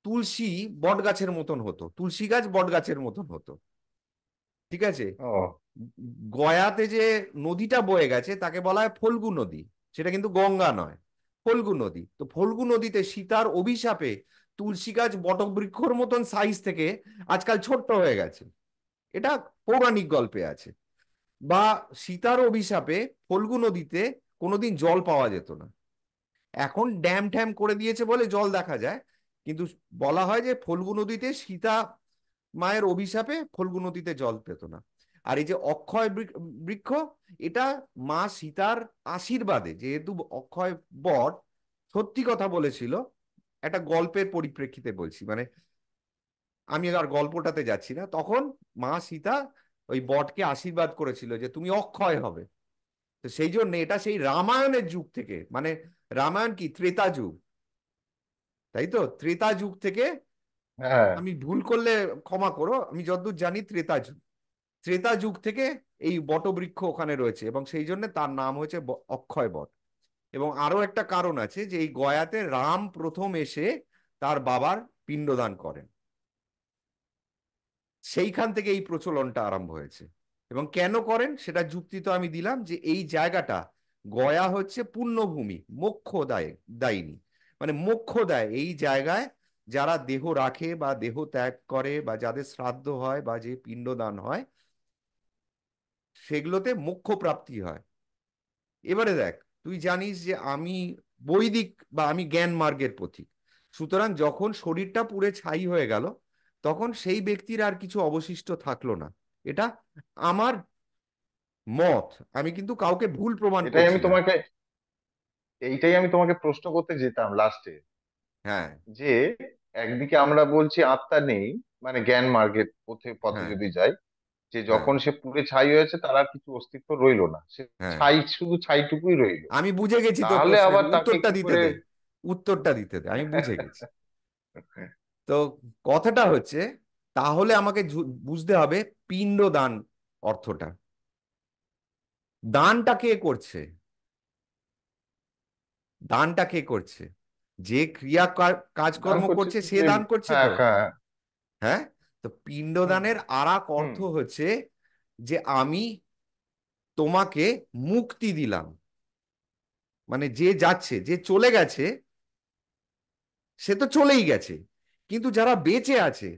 তুলসী বট গাছের মতন হতো, তুলসী গাছ বট গাছের মতন হতো। ঠিক আছে। ও। গয়াতে যে নদীটা বয়ে গেছে তাকে বলা হয় ফল্গু নদী। সেটা কিন্তু গঙ্গা নয়, ফল্গু নদী। তো ফল্গু নদীতে সীতার অভিশাপে তুলসী গাছ বটবৃক্ষর মতন সাইজ থেকে আজকাল ছোট্ট হয়ে গেছে। এটা পৌরাণিক গল্পে আছে। বা সীতার অভিশাপে ফল্গু নদীতে কোনোদিন জল পাওয়া যেত না। এখন ড্যাম ট্যাম করে দিয়েছে বলে জল দেখা যায়। কিন্তু বলা হয় যে ফল্গু নদীতে সীতা মায়ের অভিশাপে ফল্গু নদীতে জল পেত না। আর এই যে অক্ষয় বৃক্ষ, এটা মা সীতার আশীর্বাদে, যেহেতু অক্ষয় বট সত্যি কথা বলেছিল, একটা গল্পের পরিপ্রেক্ষিতে বলছি, মানে আমি আর গল্পটাতে যাচ্ছি না। তখন মা সীতা ওই বটকে আশীর্বাদ করেছিল যে তুমি অক্ষয় হবে। তো সেই জন্য এটা সেই রামায়ণের যুগ থেকে, মানে রামায়ণ কি ত্রেতা যুগ, তাই তো, ত্রেতা যুগ থেকে, হ্যাঁ। আমি ভুল করলে ক্ষমা করো, আমি যতদূর জানি ত্রেতা যুগ, ত্রেতা যুগ থেকে এই বটবৃক্ষ ওখানে রয়েছে এবং সেই জন্য তার নাম হয়েছে অক্ষয় বট। এবং আরো একটা কারণ আছে যে এই গয়াতে রাম প্রথম এসে তার বাবার পিণ্ডদান করেন। সেইখান থেকে এই প্রচলনটা আরম্ভ হয়েছে। এবং কেন করেন সেটা যুক্তি তো আমি দিলাম, যে এই জায়গাটা গয়া হচ্ছে পুণ্যভূমি, মোক্ষ দায়িনী, মানে মোক্ষ দেয় এই জায়গায় যারা দেহ রাখে বা দেহ ত্যাগ করে বা যাদের শ্রাদ্ধ হয় বা যে পিণ্ডদান হয়, সেগুলোতে মোক্ষ প্রাপ্তি হয়। এবারে দেখ, তুই জানিস যে আমি বৈদিক বা আমি জ্ঞান মার্গের পথিক। সুতরাং যখন শরীরটা পুড়ে ছাই হয়ে গেল, তখন সেই ব্যক্তির আর কিছু অবশিষ্ট থাকলো না। এটা আমার মত, আমি কিন্তু কাউকে ভুল প্রমাণ এটাই করছি আমি না। তোমাকে এইটাই আমি তোমাকে প্রশ্ন করতে যেতাম লাস্টে, হ্যাঁ, যে একদিকে আমরা বলছি আত্মা নেই, মানে জ্ঞান মার্গের পথে পথে হ্যাঁ, যদি যাই, যে হ্যাঁ, যখন সে পুড়ে ছাই হয়েছে তার আর কিছু অস্তিত্ব রইলো না, সে হ্যাঁ, ছাই, শুধু ছাইটুকুই রইলো। আমি বুঝে গেছি তোর তাহলে প্রশ্নের আবার তাকে উত্তরটা কি দিতে করে? দে। উত্তরটা দিতে দে, আমি বুঝে গেছি। তো কথাটা হচ্ছে, তাহলে আমাকে বুঝতে হবে পিণ্ডদান অর্থটা। দানটা কে করছে? দানটা কে করছে? যে ক্রিয়া দান কাজকর্ম করছে করছে তো সে দান করছে হ্যাঁ তো। হ্যাঁ। হ্যাঁ। তো হুম পিণ্ডদানের আরাক হুম। অর্থ হচ্ছে যে আমি তোমাকে মুক্তি দিলাম। মানে যে যাচ্ছে, যে চলে গেছে, সে তো চলেই গেছে, কিন্তু যারা বেঁচে আছে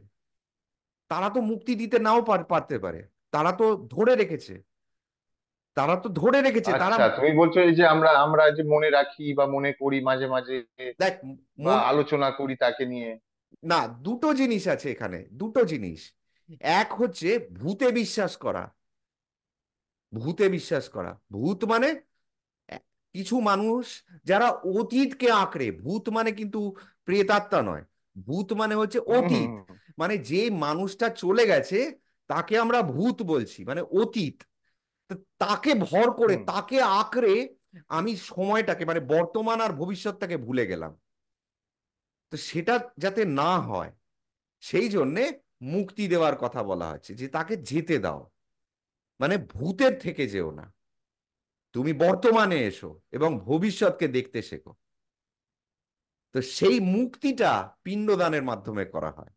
তারা তো মুক্তি দিতে নাও পারতে পারে। তারা তো ধরে রেখেছে, তারা তো ধরে রেখেছে তারা। আচ্ছা, তুমি বলছো এই যে আমরা আমরা যে মনে রাখি বা মনে করি মাঝে মাঝে, দেখ, বা মন, আলোচনা করি তাকে নিয়ে। না, দুটো জিনিস আছে এখানে, দুটো জিনিস। এক হচ্ছে ভূতে বিশ্বাস করা। ভূতে বিশ্বাস করা, ভূত মানে এ- কিছু মানুষ যারা অতীতকে আঁকড়ে, ভূত মানে কিন্তু প্রেতাত্মা নয়। ভূত মানে হচ্ছে হুম হুম অতীত। হুম মানে যে মানুষটা চলে গেছে তাকে আমরা ভূত বলছি, মানে অতীত। তো তাকে ভর করে, হুম। তাকে আঁকড়ে আমি সময়টাকে, মানে বর্তমান আর ভবিষ্যৎটাকে ভুলে গেলাম। তো সেটা যাতে না হয়, সেই জন্যে মুক্তি দেওয়ার কথা বলা হচ্ছে, যে তাকে যেতে দাও। মানে ভূতের থেকে যেও না, তুমি বর্তমানে এসো এবং ভবিষ্যৎকে দেখতে শেখো। তো সেই মুক্তিটা পিণ্ডদানের মাধ্যমে করা হয়,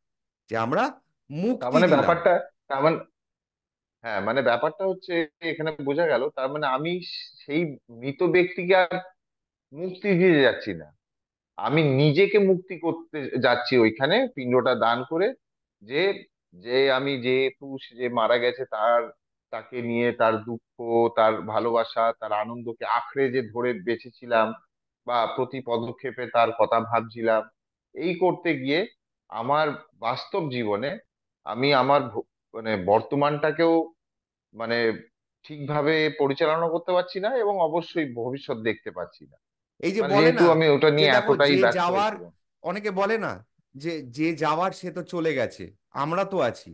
যে আমরা তার মুক্তি মানে দিলাম। ব্যাপারটা, তার মানে হ্যাঁ, মানে ব্যাপারটা হচ্ছে এখানে বোঝা গেল, তার মানে আমি সেই মৃত ব্যক্তিকে আর মুক্তি দিয়ে যাচ্ছি না, আমি নিজেকে মুক্তি করতে যাচ্ছি ওইখানে পিণ্ডটা দান করে। যে যে আমি যেহেতু সে যে মারা গেছে তার, তাকে নিয়ে তার দুঃখ, তার ভালোবাসা, তার আনন্দকে আঁকড়ে যে ধরে বেঁচেছিলাম, বা প্রতি পদক্ষেপে তার কথা ভাবছিলাম, এই করতে গিয়ে আমার বাস্তব জীবনে আমি আমার মানে বর্তমানটাকেও মানে ঠিকভাবে পরিচালনা করতে পারছি না, এবং অবশ্যই ভবিষ্যৎ দেখতে পাচ্ছি না। এই যে মানে বলে যেহেতু না, আমি ওটা যে নিয়ে দেখো, এতটাই যে ব্যস্ত হয়ে যাওয়ার, ছিলাম। অনেকে বলে না, যে যে যাওয়ার সে তো চলে গেছে, আমরা তো আছি,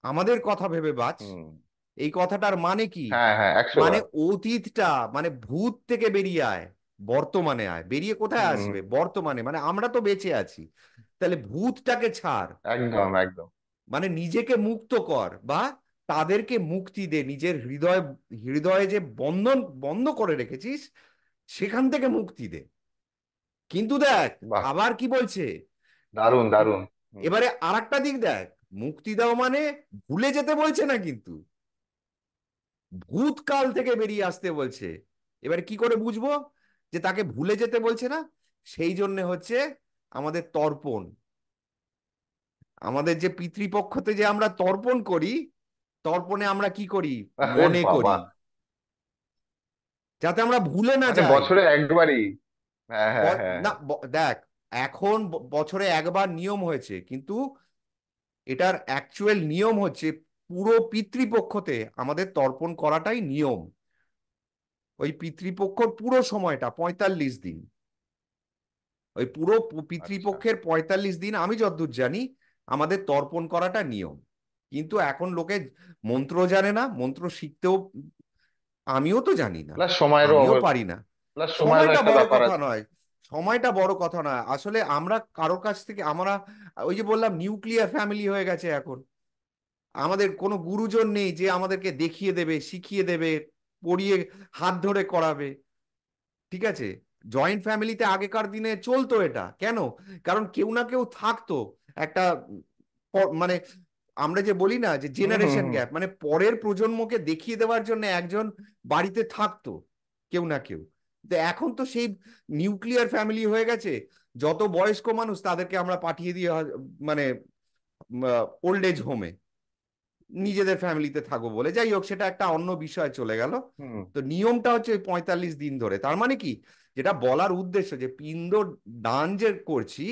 আমাদের কথা ভেবে বাঁচ। হুম। এই কথাটার মানে কি? হ্যাঁ হ্যাঁ, 100 বার। মানে অতীতটা, মানে ভূত থেকে বেরিয়ে আয়, বর্তমানে আয়। বেরিয়ে কোথায় হুম। আসবে? বর্তমানে, মানে আমরা তো বেঁচে আছি। তাহলে ভূতটাকে ছাড়, একদম একদম। মানে নিজেকে মুক্ত কর, বা তাদেরকে মুক্তি দে। নিজের হৃদয়, হৃদয়ে যে বন্ধন বন্ধ করে রেখেছিস, সেখান থেকে মুক্তি দে। কিন্তু দেখ, বাহ, আবার কি বলছে, দারুণ দারুণ। হুম। এবারে আর একটা দিক দেখ, মুক্তি দাও মানে ভুলে যেতে বলছে না কিন্তু, ভূতকাল থেকে বেরিয়ে আসতে বলছে। এবারে কি করে বুঝবো যে তাকে ভুলে যেতে বলছে না? সেই জন্য হচ্ছে আমাদের তর্পণ। আমাদের যে পিতৃপক্ষতে যে আমরা তর্পণ করি, তর্পণে আমরা কি করি? আরে মনে বাবা, করি, যাতে আমরা ভুলে না মানে যাই। বছরে একবারই? হ্যাঁ হ্যাঁ হ্যাঁ না, হ্যাঁ। দেখ, এখন বছরে একবার নিয়ম হয়েছে, কিন্তু এটার অ্যাকচুয়াল নিয়ম হচ্ছে পুরো পিতৃপক্ষতে আমাদের তর্পণ করাটাই নিয়ম। ওই পিতৃপক্ষর পুরো সময়টা 45 দিন, ওই পুরো আচ্ছা। পিতৃপক্ষের 45 দিন আমি যতদূর জানি আমাদের তর্পণ করাটা নিয়ম। কিন্তু এখন লোকে মন্ত্র জানে না, মন্ত্র শিখতেও, আমিও তো জানি না, প্লাস সময়েরও আমিও অভাব, পারি না। প্লাস সময়েরও সময়টা একটা বড় ব্যাপার কথা আছে। নয়, সময়টা বড় কথা নয় আসলে। আমরা কারোর কাছ থেকে আমরা, ওই যে বললাম নিউক্লিয়ার ফ্যামিলি হয়ে গেছে এখন। আমাদের কোনো গুরুজন নেই যে আমাদেরকে দেখিয়ে দেবে, শিখিয়ে দেবে, পড়িয়ে, হাত ধরে করাবে। ঠিক আছে, জয়েন্ট ফ্যামিলিতে আগেকার দিনে চলতো এটা কেন? কারণ কেউ না কেউ থাকতো, একটা মানে আমরা যে বলি না যে হুম হুম জেনারেশন হুম গ্যাপ, মানে পরের প্রজন্মকে দেখিয়ে দেওয়ার জন্য একজন বাড়িতে থাকতো, কেউ না কেউ। তো এখন তো সেই নিউক্লিয়ার ফ্যামিলি হয়ে গেছে, যত বয়স্ক মানুষ তাদেরকে আমরা পাঠিয়ে দিয়ে মানে ওল্ড এজ হোমে নিজেদের ফ্যামিলিতে থাকবো বলে। যাই হোক, সেটা একটা অন্য বিষয় চলে গেল। হুম তো নিয়মটা হচ্ছে ওই 45 দিন ধরে। তার মানে কি, যেটা বলার উদ্দেশ্য যে পিণ্ড দান যে করছি,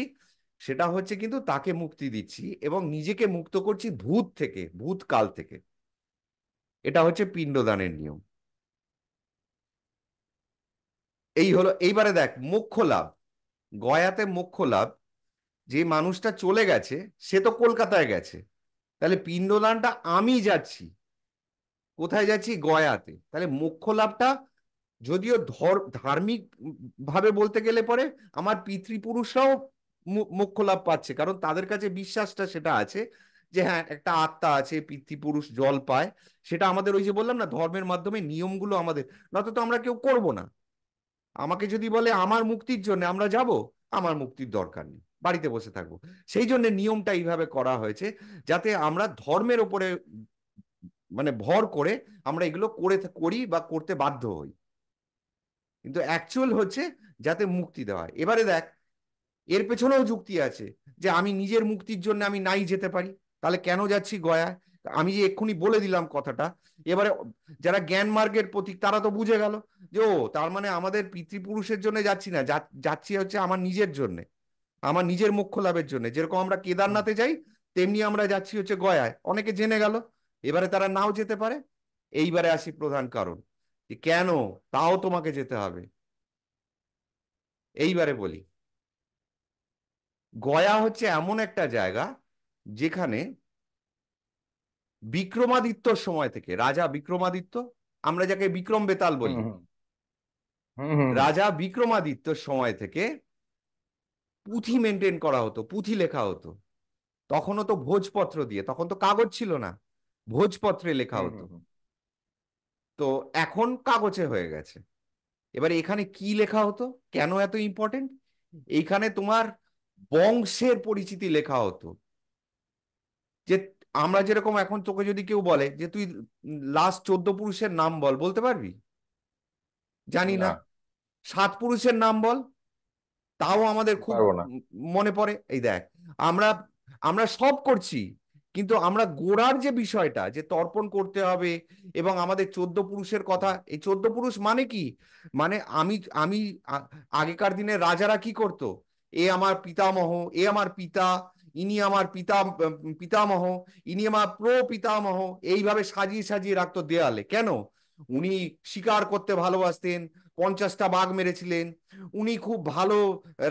সেটা হচ্ছে কিন্তু তাকে মুক্তি দিচ্ছি এবং নিজেকে মুক্ত করছি ভূত থেকে, ভূতকাল থেকে। এটা হচ্ছে পিণ্ডদানের নিয়ম। এই হলো। এইবারে দেখ মোক্ষ লাভ, গয়াতে মোক্ষ লাভ। যে মানুষটা চলে গেছে সে তো কলকাতায় গেছে, তাহলে পিণ্ডদানটা আমি যাচ্ছি কোথায়, যাচ্ছি গয়াতে, তাহলে মোক্ষ লাভটা যদিও ধার্মিক ভাবে বলতে গেলে পরে আমার পিতৃপুরুষরাও মোক্ষ লাভ পাচ্ছে, কারণ তাদের কাছে বিশ্বাসটা সেটা আছে যে হ্যাঁ একটা আত্মা আছে, পিতৃপুরুষ জল পায়। সেটা আমাদের ওই যে বললাম না, ধর্মের মাধ্যমে নিয়মগুলো আমাদের, নয়তো তো আমরা কেউ করব না। আমাকে যদি বলে আমার মুক্তির জন্য আমরা যাব, আমার মুক্তির দরকার নেই, বাড়িতে বসে থাকবো। সেই জন্য নিয়মটা এইভাবে করা হয়েছে, যাতে আমরা ধর্মের ওপরে মানে ভর করে আমরা এগুলো করি বা করতে বাধ্য হই, কিন্তু অ্যাকচুয়াল হচ্ছে যাতে মুক্তি দেওয়া হয়। এবারে দেখ, এর পেছনেও যুক্তি আছে যে আমি নিজের মুক্তির জন্য আমি নাই যেতে পারি, তাহলে কেন যাচ্ছি গয়ায়? আমি যে এক্ষুনি বলে দিলাম কথাটা। এবারে যারা জ্ঞান মার্গের প্রতীক তারা তো বুঝে গেল যে ও তার মানে আমাদের পিতৃপুরুষের জন্য যাচ্ছি না, যাচ্ছি হচ্ছে আমার নিজের জন্য, আমার নিজের মোক্ষ লাভের জন্য। যেরকম আমরা হুম। কেদারনাথে যাই, তেমনি আমরা যাচ্ছি হচ্ছে গয়ায়। অনেকে জেনে গেল, এবারে তারা নাও যেতে পারে। এইবারে আসি প্রধান কারণ, যে কেন তাও তোমাকে যেতে হবে। এইবারে বলি, গয়া হচ্ছে এমন একটা জায়গা যেখানে বিক্রমাদিত্যর সময় থেকে, রাজা বিক্রমাদিত্য, আমরা যাকে বিক্রম বেতাল হুম বলি, হুম হুম হুম হুম রাজা বিক্রমাদিত্যর সময় থেকে পুঁথি মেনটেন করা হতো, পুঁথি লেখা হতো। তখনও তো ভোজপত্র দিয়ে, তখন তো কাগজ ছিল না, ভোজপত্রে লেখা হুম হতো। হুম হুম তো এখন কাগজে হয়ে গেছে। এবার এখানে কি লেখা হতো, কেন এত ইম্পর্টেন্ট? এইখানে তোমার বংশের পরিচিতি লেখা হতো। যে আমরা যেরকম এখন তোকে যদি কেউ বলে যে তুই লাস্ট 14 পুরুষের নাম বল, বলতে পারবি? জানি না। না, 7 পুরুষের নাম বল, তাও আমাদের খুব পারবো না। মনে পড়ে। এই দেখ, আমরা আমরা সব করছি, কিন্তু আমরা গোড়ার যে বিষয়টা যে তর্পণ করতে হবে, এবং আমাদের 14 পুরুষের কথা, হুম এই 14 পুরুষ মানে কি, মানে আমি আমি আগেকার দিনে রাজারা কি করতো, এ আমার পিতামহ, এ আমার পিতা, ইনি আমার পিতামহ, ইনি আমার প্রপিতামহ, এইভাবে সাজিয়ে সাজিয়ে রাখতো দেয়ালে। কেন? উনি শিকার করতে ভালোবাসতেন, 50টা বাঘ মেরেছিলেন, উনি খুব ভালো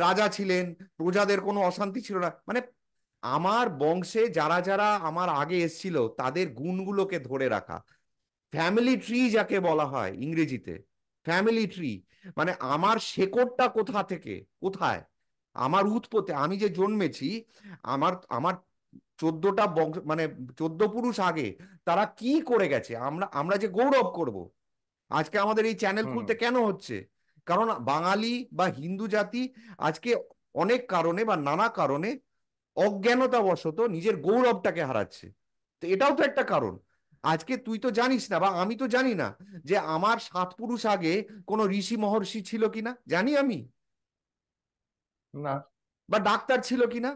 রাজা ছিলেন, প্রজাদের কোনো অশান্তি ছিল না। মানে আমার বংশে যারা যারা আমার আগে এসেছিল তাদের গুণগুলোকে ধরে রাখা, ফ্যামিলি ট্রি যাকে বলা হয় ইংরেজিতে, ফ্যামিলি ট্রি। মানে আমার শেকড়টা কোথা থেকে, কোথায় আমার উৎপত্তি, আমি যে জন্মেছি, আমার আমার 14টা বংশ মানে 14 পুরুষ আগে তারা কি করে গেছে, আমরা আমরা যে গৌরব করব। আজকে আমাদের এই চ্যানেল হুম খুলতে কেন হচ্ছে? কারণ বাঙালি বা হিন্দু জাতি আজকে অনেক কারণে বা নানা কারণে অজ্ঞানতাবশত নিজের গৌরবটাকে হারাচ্ছে। তো এটাও তো একটা কারণ। আজকে তুই তো জানিস না, বা আমি তো জানি না যে আমার 7 পুরুষ আগে কোনো ঋষি মহর্ষি ছিল কিনা, জানি আমি? না। বা ডাক্তার ছিল কিনা?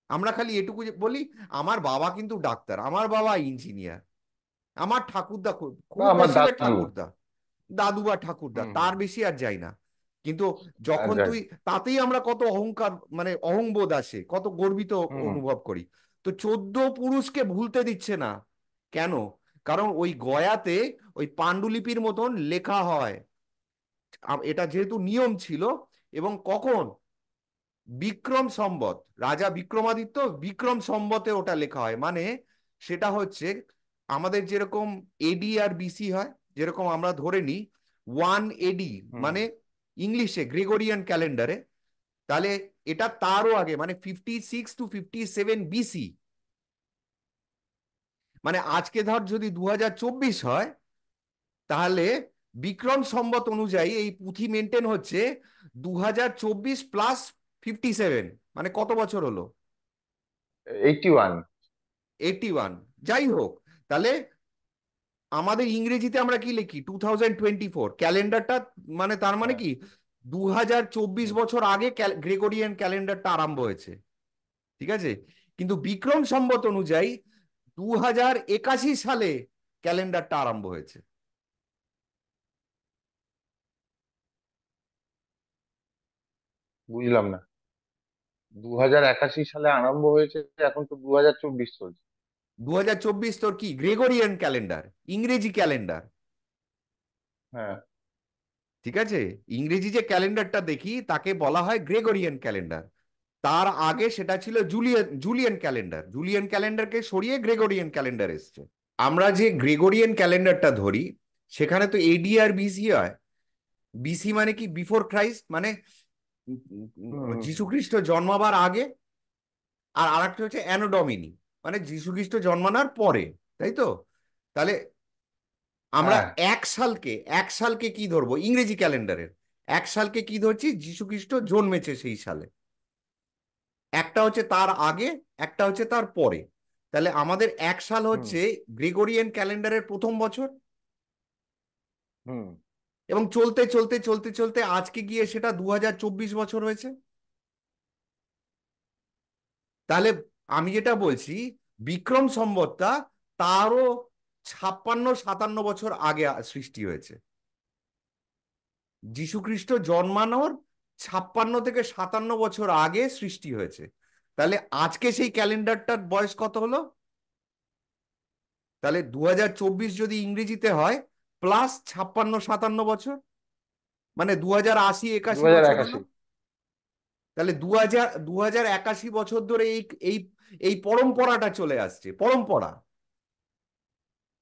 আমরা খালি এটুকু বলি আমার বাবা কিন্তু ডাক্তার, আমার বাবা ইঞ্জিনিয়ার, আমার ঠাকুরদা, খুব বা খুব আমার বেশি হলে দাদু। ঠাকুরদা, দাদু বা ঠাকুরদা, হুম তার হুম বেশি আর যাই না। কিন্তু আর যখন যাই। তুই, তাতেই আমরা কত অহংকার, মানে অহংবোধ আসে, কত গর্বিত হুম হুম অনুভব করি। তো 14 পুরুষকে ভুলতে দিচ্ছে না। কেন? কারণ ওই গয়াতে ওই পাণ্ডুলিপির মতন লেখা হয়। এটা যেহেতু নিয়ম ছিল, এবং কখন, বিক্রম সম্বত, রাজা বিক্রমাদিত্য বিক্রম সম্বতে ওটা লেখা হয়। মানে সেটা হচ্ছে আমাদের যেরকম এডি আর বিসি হয়, যেরকম আমরা ধরে নিই 1 AD, হুম মানে ইংলিশে গ্রেগরিয়ান ক্যালেন্ডারে, তাহলে এটা তারও আগে, মানে 56 to 57 BC। মানে আজকে ধর যদি 2024 হয়, তাহলে বিক্রম সম্বত অনুযায়ী এই পুঁথি মেনটেন হচ্ছে 2024 + 57, মানে কত বছর হলো? 81। 81। যাই হোক, তাহলে আমাদের ইংরেজিতে আমরা কি লিখি 2024 ক্যালেন্ডারটা, মানে তার মানে হ্যাঁ। কি 2024 হুম। বছর আগে গ্রেগরিয়ান ক্যালেন্ডারটা আরম্ভ হয়েছে। ঠিক আছে, কিন্তু বিক্রম সম্বত অনুযায়ী 2081 সালে ক্যালেন্ডারটা আরম্ভ হয়েছে। বুঝলাম না। 2081 সালে আরম্ভ হয়েছে, এখন তো 2024 চলছে। 2024 তোর কি গ্রেগরিয়ান ক্যালেন্ডার, ইংরেজি ক্যালেন্ডার। হ্যাঁ। ঠিক আছে, ইংরেজি যে ক্যালেন্ডারটা দেখি তাকে বলা হয় গ্রেগরিয়ান ক্যালেন্ডার। তার আগে সেটা ছিল জুলিয়ান জুলিয়ান ক্যালেন্ডার, জুলিয়ান ক্যালেন্ডারকে সরিয়ে গ্রেগরিয়ান ক্যালেন্ডার এসছে। আমরা যে গ্রেগরিয়ান ক্যালেন্ডারটা ধরি সেখানে তো এডি আর বিসি হয়। বিসি মানে কি বিফোর ক্রাইস্ট, মানে হুম হুম যীশু হুম। খ্রিস্ট জন্মাবার আগে। আর আরেকটা হচ্ছে অ্যানোডমিনি, মানে যীশু খ্রিস্ট জন্মানোর পরে, তাই তো? তাহলে আমরা হ্যাঁ। এক সালকে কি ধরবো ইংরেজি ক্যালেন্ডারের? এক সালকে কি ধরছি, যীশু খ্রিস্ট জন্মেছে সেই সালে। একটা হচ্ছে তার আগে, একটা হচ্ছে তার পরে। তাহলে আমাদের এক সাল হুম হচ্ছে গ্রেগরিয়ান ক্যালেন্ডারের প্রথম বছর। হুম। এবং চলতে চলতে চলতে চলতে আজকে গিয়ে সেটা 2024 বছর হয়েছে। তাহলে আমি যেটা বলছি, বিক্রম সম্বতটা তারও 56-57 বছর আগে সৃষ্টি হয়েছে। যীশুখ্রিস্ট জন্মানোর 56 থেকে 57 বছর আগে সৃষ্টি হয়েছে। তাহলে আজকে সেই ক্যালেন্ডারটার বয়স কত হলো? তাহলে 2024 যদি ইংরেজিতে হয় প্লাস 56-57 বছর, মানে 2080-81 বছর হলো। 2081। তাহলে 2081 বছর ধরে এই এই এই পরম্পরাটা চলে আসছে, পরম্পরা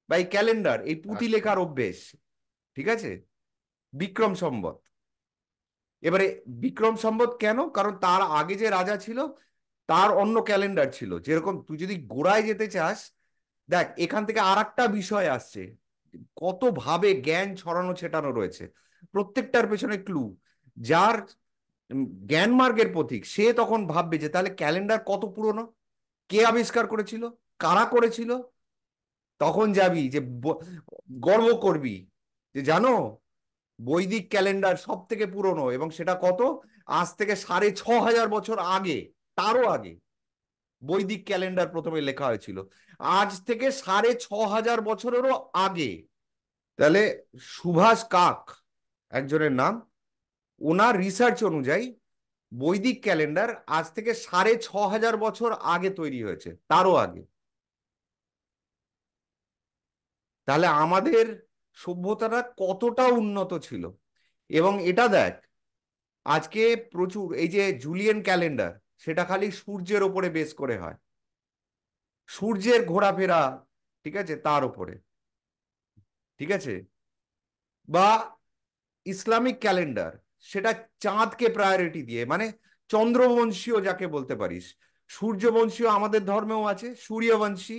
বা এই ক্যালেন্ডার, এই পুঁথি আচ্ছা। লেখার অভ্যেস। ঠিক আছে, বিক্রম সম্বত। এবারে বিক্রম সম্বত কেন? কারণ তার আগে যে রাজা ছিল তার অন্য ক্যালেন্ডার ছিল। যেরকম তুই যদি গোড়ায় যেতে চাস, দেখ এখান থেকে আর একটা বিষয় আসছে, কত ভাবে জ্ঞান ছড়ানো ছেটানো রয়েছে, প্রত্যেকটার পেছনে ক্লু। যার জ্ঞান মার্গের পথিক সে তখন ভাববে যে তাহলে ক্যালেন্ডার কত পুরনো, কে আবিষ্কার করেছিল, কারা করেছিল। তখন যাবি যে গর্ব করবি যে জানো বৈদিক ক্যালেন্ডার সব থেকে পুরনো, এবং সেটা কত, আজ থেকে 6500 বছর আগে, তারও আগে বৈদিক ক্যালেন্ডার প্রথমে লেখা হয়েছিল, আজ থেকে 6500 বছরেরও আগে। তাহলে সুভাষ কাক একজনের নাম, ওনার রিসার্চ অনুযায়ী বৈদিক ক্যালেন্ডার আজ থেকে 6500 বছর আগে তৈরি হয়েছে, তারও আগে। তাহলে আমাদের সভ্যতাটা কতটা উন্নত ছিল। এবং এটা দেখ, আজকে প্রচুর এই যে জুলিয়ান ক্যালেন্ডার, সেটা খালি সূর্যের ওপরে বেস করে হয়, সূর্যের ঘোরাফেরা, ঠিক আছে, তার উপরে। ঠিক আছে, বা ইসলামিক ক্যালেন্ডার, সেটা চাঁদকে প্রায়োরিটি দিয়ে, মানে চন্দ্রবংশীয় যাকে বলতে পারিস। সূর্যবংশীয় আমাদের ধর্মেও আছে, সূর্যবংশী,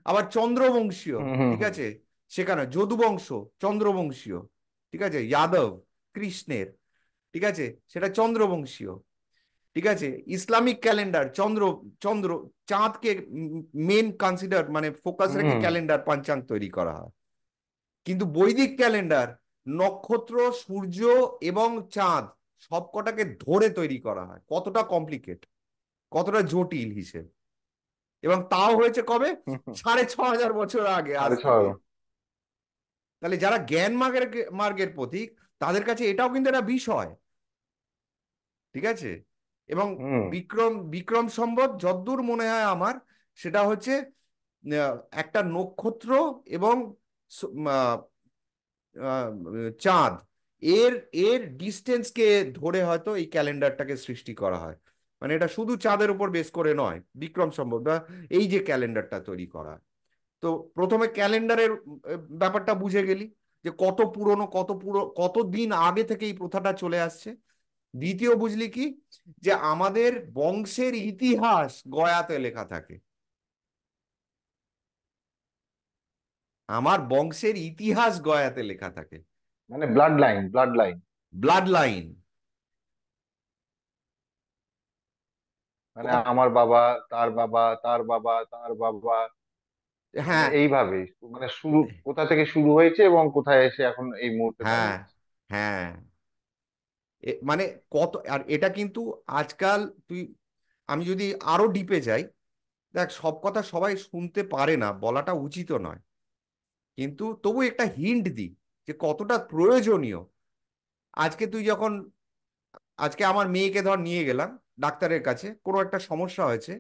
আবার চন্দ্রবংশীয়। হুম হুম ঠিক হুম। আছে, সেখানে যদুবংশ চন্দ্রবংশীয়। ঠিক আছে, যাদব কৃষ্ণের, ঠিক আছে, সেটা চন্দ্রবংশীয়। ঠিক আছে, ইসলামিক ক্যালেন্ডার চন্দ্র চন্দ্র চাঁদকে মেন কনসিডার, মানে ফোকাস রেখে হুম। ক্যালেন্ডার পাঞ্চাঙ্গ তৈরি করা হয়। কিন্তু বৈদিক ক্যালেন্ডার নক্ষত্র, সূর্য এবং চাঁদ সবকটাকে ধরে তৈরি করা হয়। কতটা কমপ্লিকেট, কতটা জটিল হিসেব। এবং তাও হয়েছে কবে? হুম, হুম। 6500 বছর আগে আজ সাড়ে ছয়। থেকে। তাহলে যারা জ্ঞান মার্গের মার্গের পথিক, তাদের কাছে এটাও কিন্তু একটা বিষয়। ঠিক আছে, এবং হুম বিক্রম বিক্রম সম্বত যদ্দূর মনে হয় আমার, সেটা হচ্ছে একটা নক্ষত্র এবং স- আহ, আহ, চাঁদ, এর এর ডিস্টেন্সকে ধরে হয়তো এই ক্যালেন্ডারটাকে সৃষ্টি করা হয়। মানে এটা শুধু চাঁদের উপর বেস করে নয়, বিক্রম সম্বত বা এই যে ক্যালেন্ডারটা তৈরি করা হয়। তো প্রথমে ক্যালেন্ডারের ব্যাপারটা বুঝে গেলি যে কত পুরনো, কত দিন আগে থেকে এই প্রথাটা চলে আসছে। দ্বিতীয় বুঝলি কি, যে আমাদের বংশের ইতিহাস গয়াতে লেখা থাকে। আমার বংশের ইতিহাস গয়াতে লেখা থাকে। মানে blood line, blood line. Blood line. মানে আমার বাবা, তার বাবা, তার বাবা, তার বাবা, মানে হ্যাঁ, এইভাবে, মানে শুরু কোথা থেকে শুরু হয়েছে এবং কোথায় এসে এখন এই মুহূর্তে হ্যাঁ, দাঁড়িয়েছে। হ্যাঁ, মানে কত, আর এটা কিন্তু আজকাল তুই, আমি যদি আরো ডিপে যাই, দেখ সব কথা সবাই শুনতে পারে না, বলাটা উচিত নয়, কিন্তু তবু একটা হিন্ট দিই যে কতটা প্রয়োজনীয়। আজকে তুই যখন, আজকে আমার মেয়েকে ধর নিয়ে গেলাম ডাক্তারের কাছে, কোনো একটা সমস্যা হয়েছে,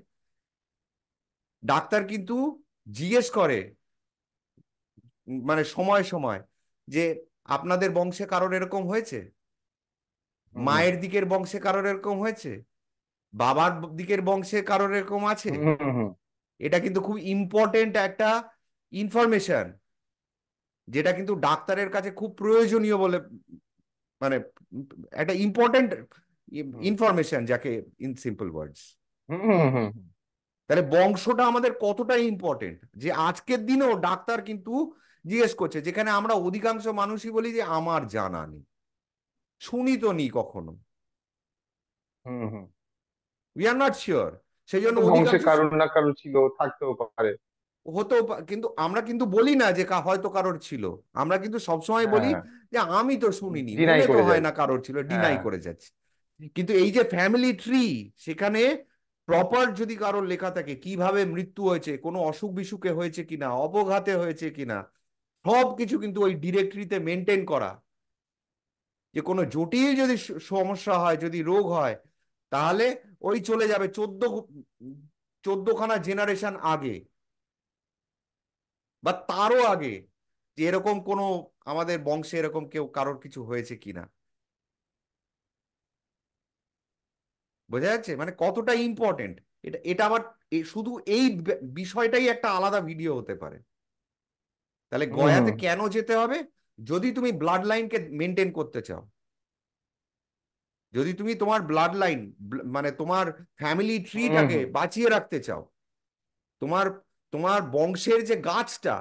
ডাক্তার কিন্তু জিজ্ঞেস করে মানে সময় সময় যে আপনাদের বংশে কারোর এরকম হয়েছে, হুম হুম মায়ের দিকের বংশে কারোর এরকম হয়েছে, বাবার দিকের বংশে কারোর এরকম আছে। হুম হুম হুম এটা কিন্তু খুব ইম্পর্টেন্ট একটা ইনফরমেশন, যেটা কিন্তু ডাক্তারের কাছে খুব প্রয়োজনীয় বলে, মানে একটা ইম্পর্টেন্ট হুম ইনফরমেশন যাকে, ইন সিম্পল ওয়ার্ডস। হুম হুম হুম হুম। তাহলে বংশটা আমাদের কতটা ইম্পর্টেন্ট, যে আজকের দিনেও ডাক্তার কিন্তু জিজ্ঞেস করছে, যেখানে আমরা অধিকাংশ মানুষই বলি যে আমার জানা নেই, শুনি তো নি কখনো, hmm hmm. We are not sure. সেই জন্য হয়তো বংশে অধিকাংশ কারোর না কারোর ছিল, থাকতেও পারে। হতেও কিন্তু আমরা কিন্তু বলি না যে হয়তো কারোর ছিল, আমরা কিন্তু সবসময় বলি হ্যাঁ, যে আমি তো শুনিনি, ডিনাই মনে তো করে হয় যাই। না কারোর ছিল, ডিনাই হ্যাঁ। করে যাচ্ছে। কিন্তু এই যে ফ্যামিলি ট্রি, সেখানে প্রপার যদি কারোর লেখা থাকে কিভাবে মৃত্যু হয়েছে, কোনো অসুখ বিসুখে হয়েছে কিনা, অপঘাতে হয়েছে কিনা, সব কিছু কিন্তু ওই ডিরেক্টরিতে মেনটেন করা, যে কোনো জটিল যদি সমস্যা হয়, যদি রোগ হয়, তাহলে ওই চলে যাবে 14খানা জেনারেশন আগে বা তারও আগে, যে এরকম কোনো আমাদের বংশে এরকম কেউ কারোর কিছু হয়েছে কিনা। বোঝা যাচ্ছে মানে কতটা ইম্পর্টেন্ট। এটা এটা আবার শুধু এই বিষয়টাই একটা আলাদা ভিডিও হতে পারে। তাহলে হুম হুম গয়াতে কেন যেতে হবে? যদি তুমি ব্লাড লাইনকে মেনটেন করতে চাও, যদি তুমি তোমার ব্লাড লাইন, মানে তোমার ফ্যামিলি হুম ট্রিটাকে হুম। বাঁচিয়ে রাখতে চাও, তোমার তোমার বংশের যে গাছটা,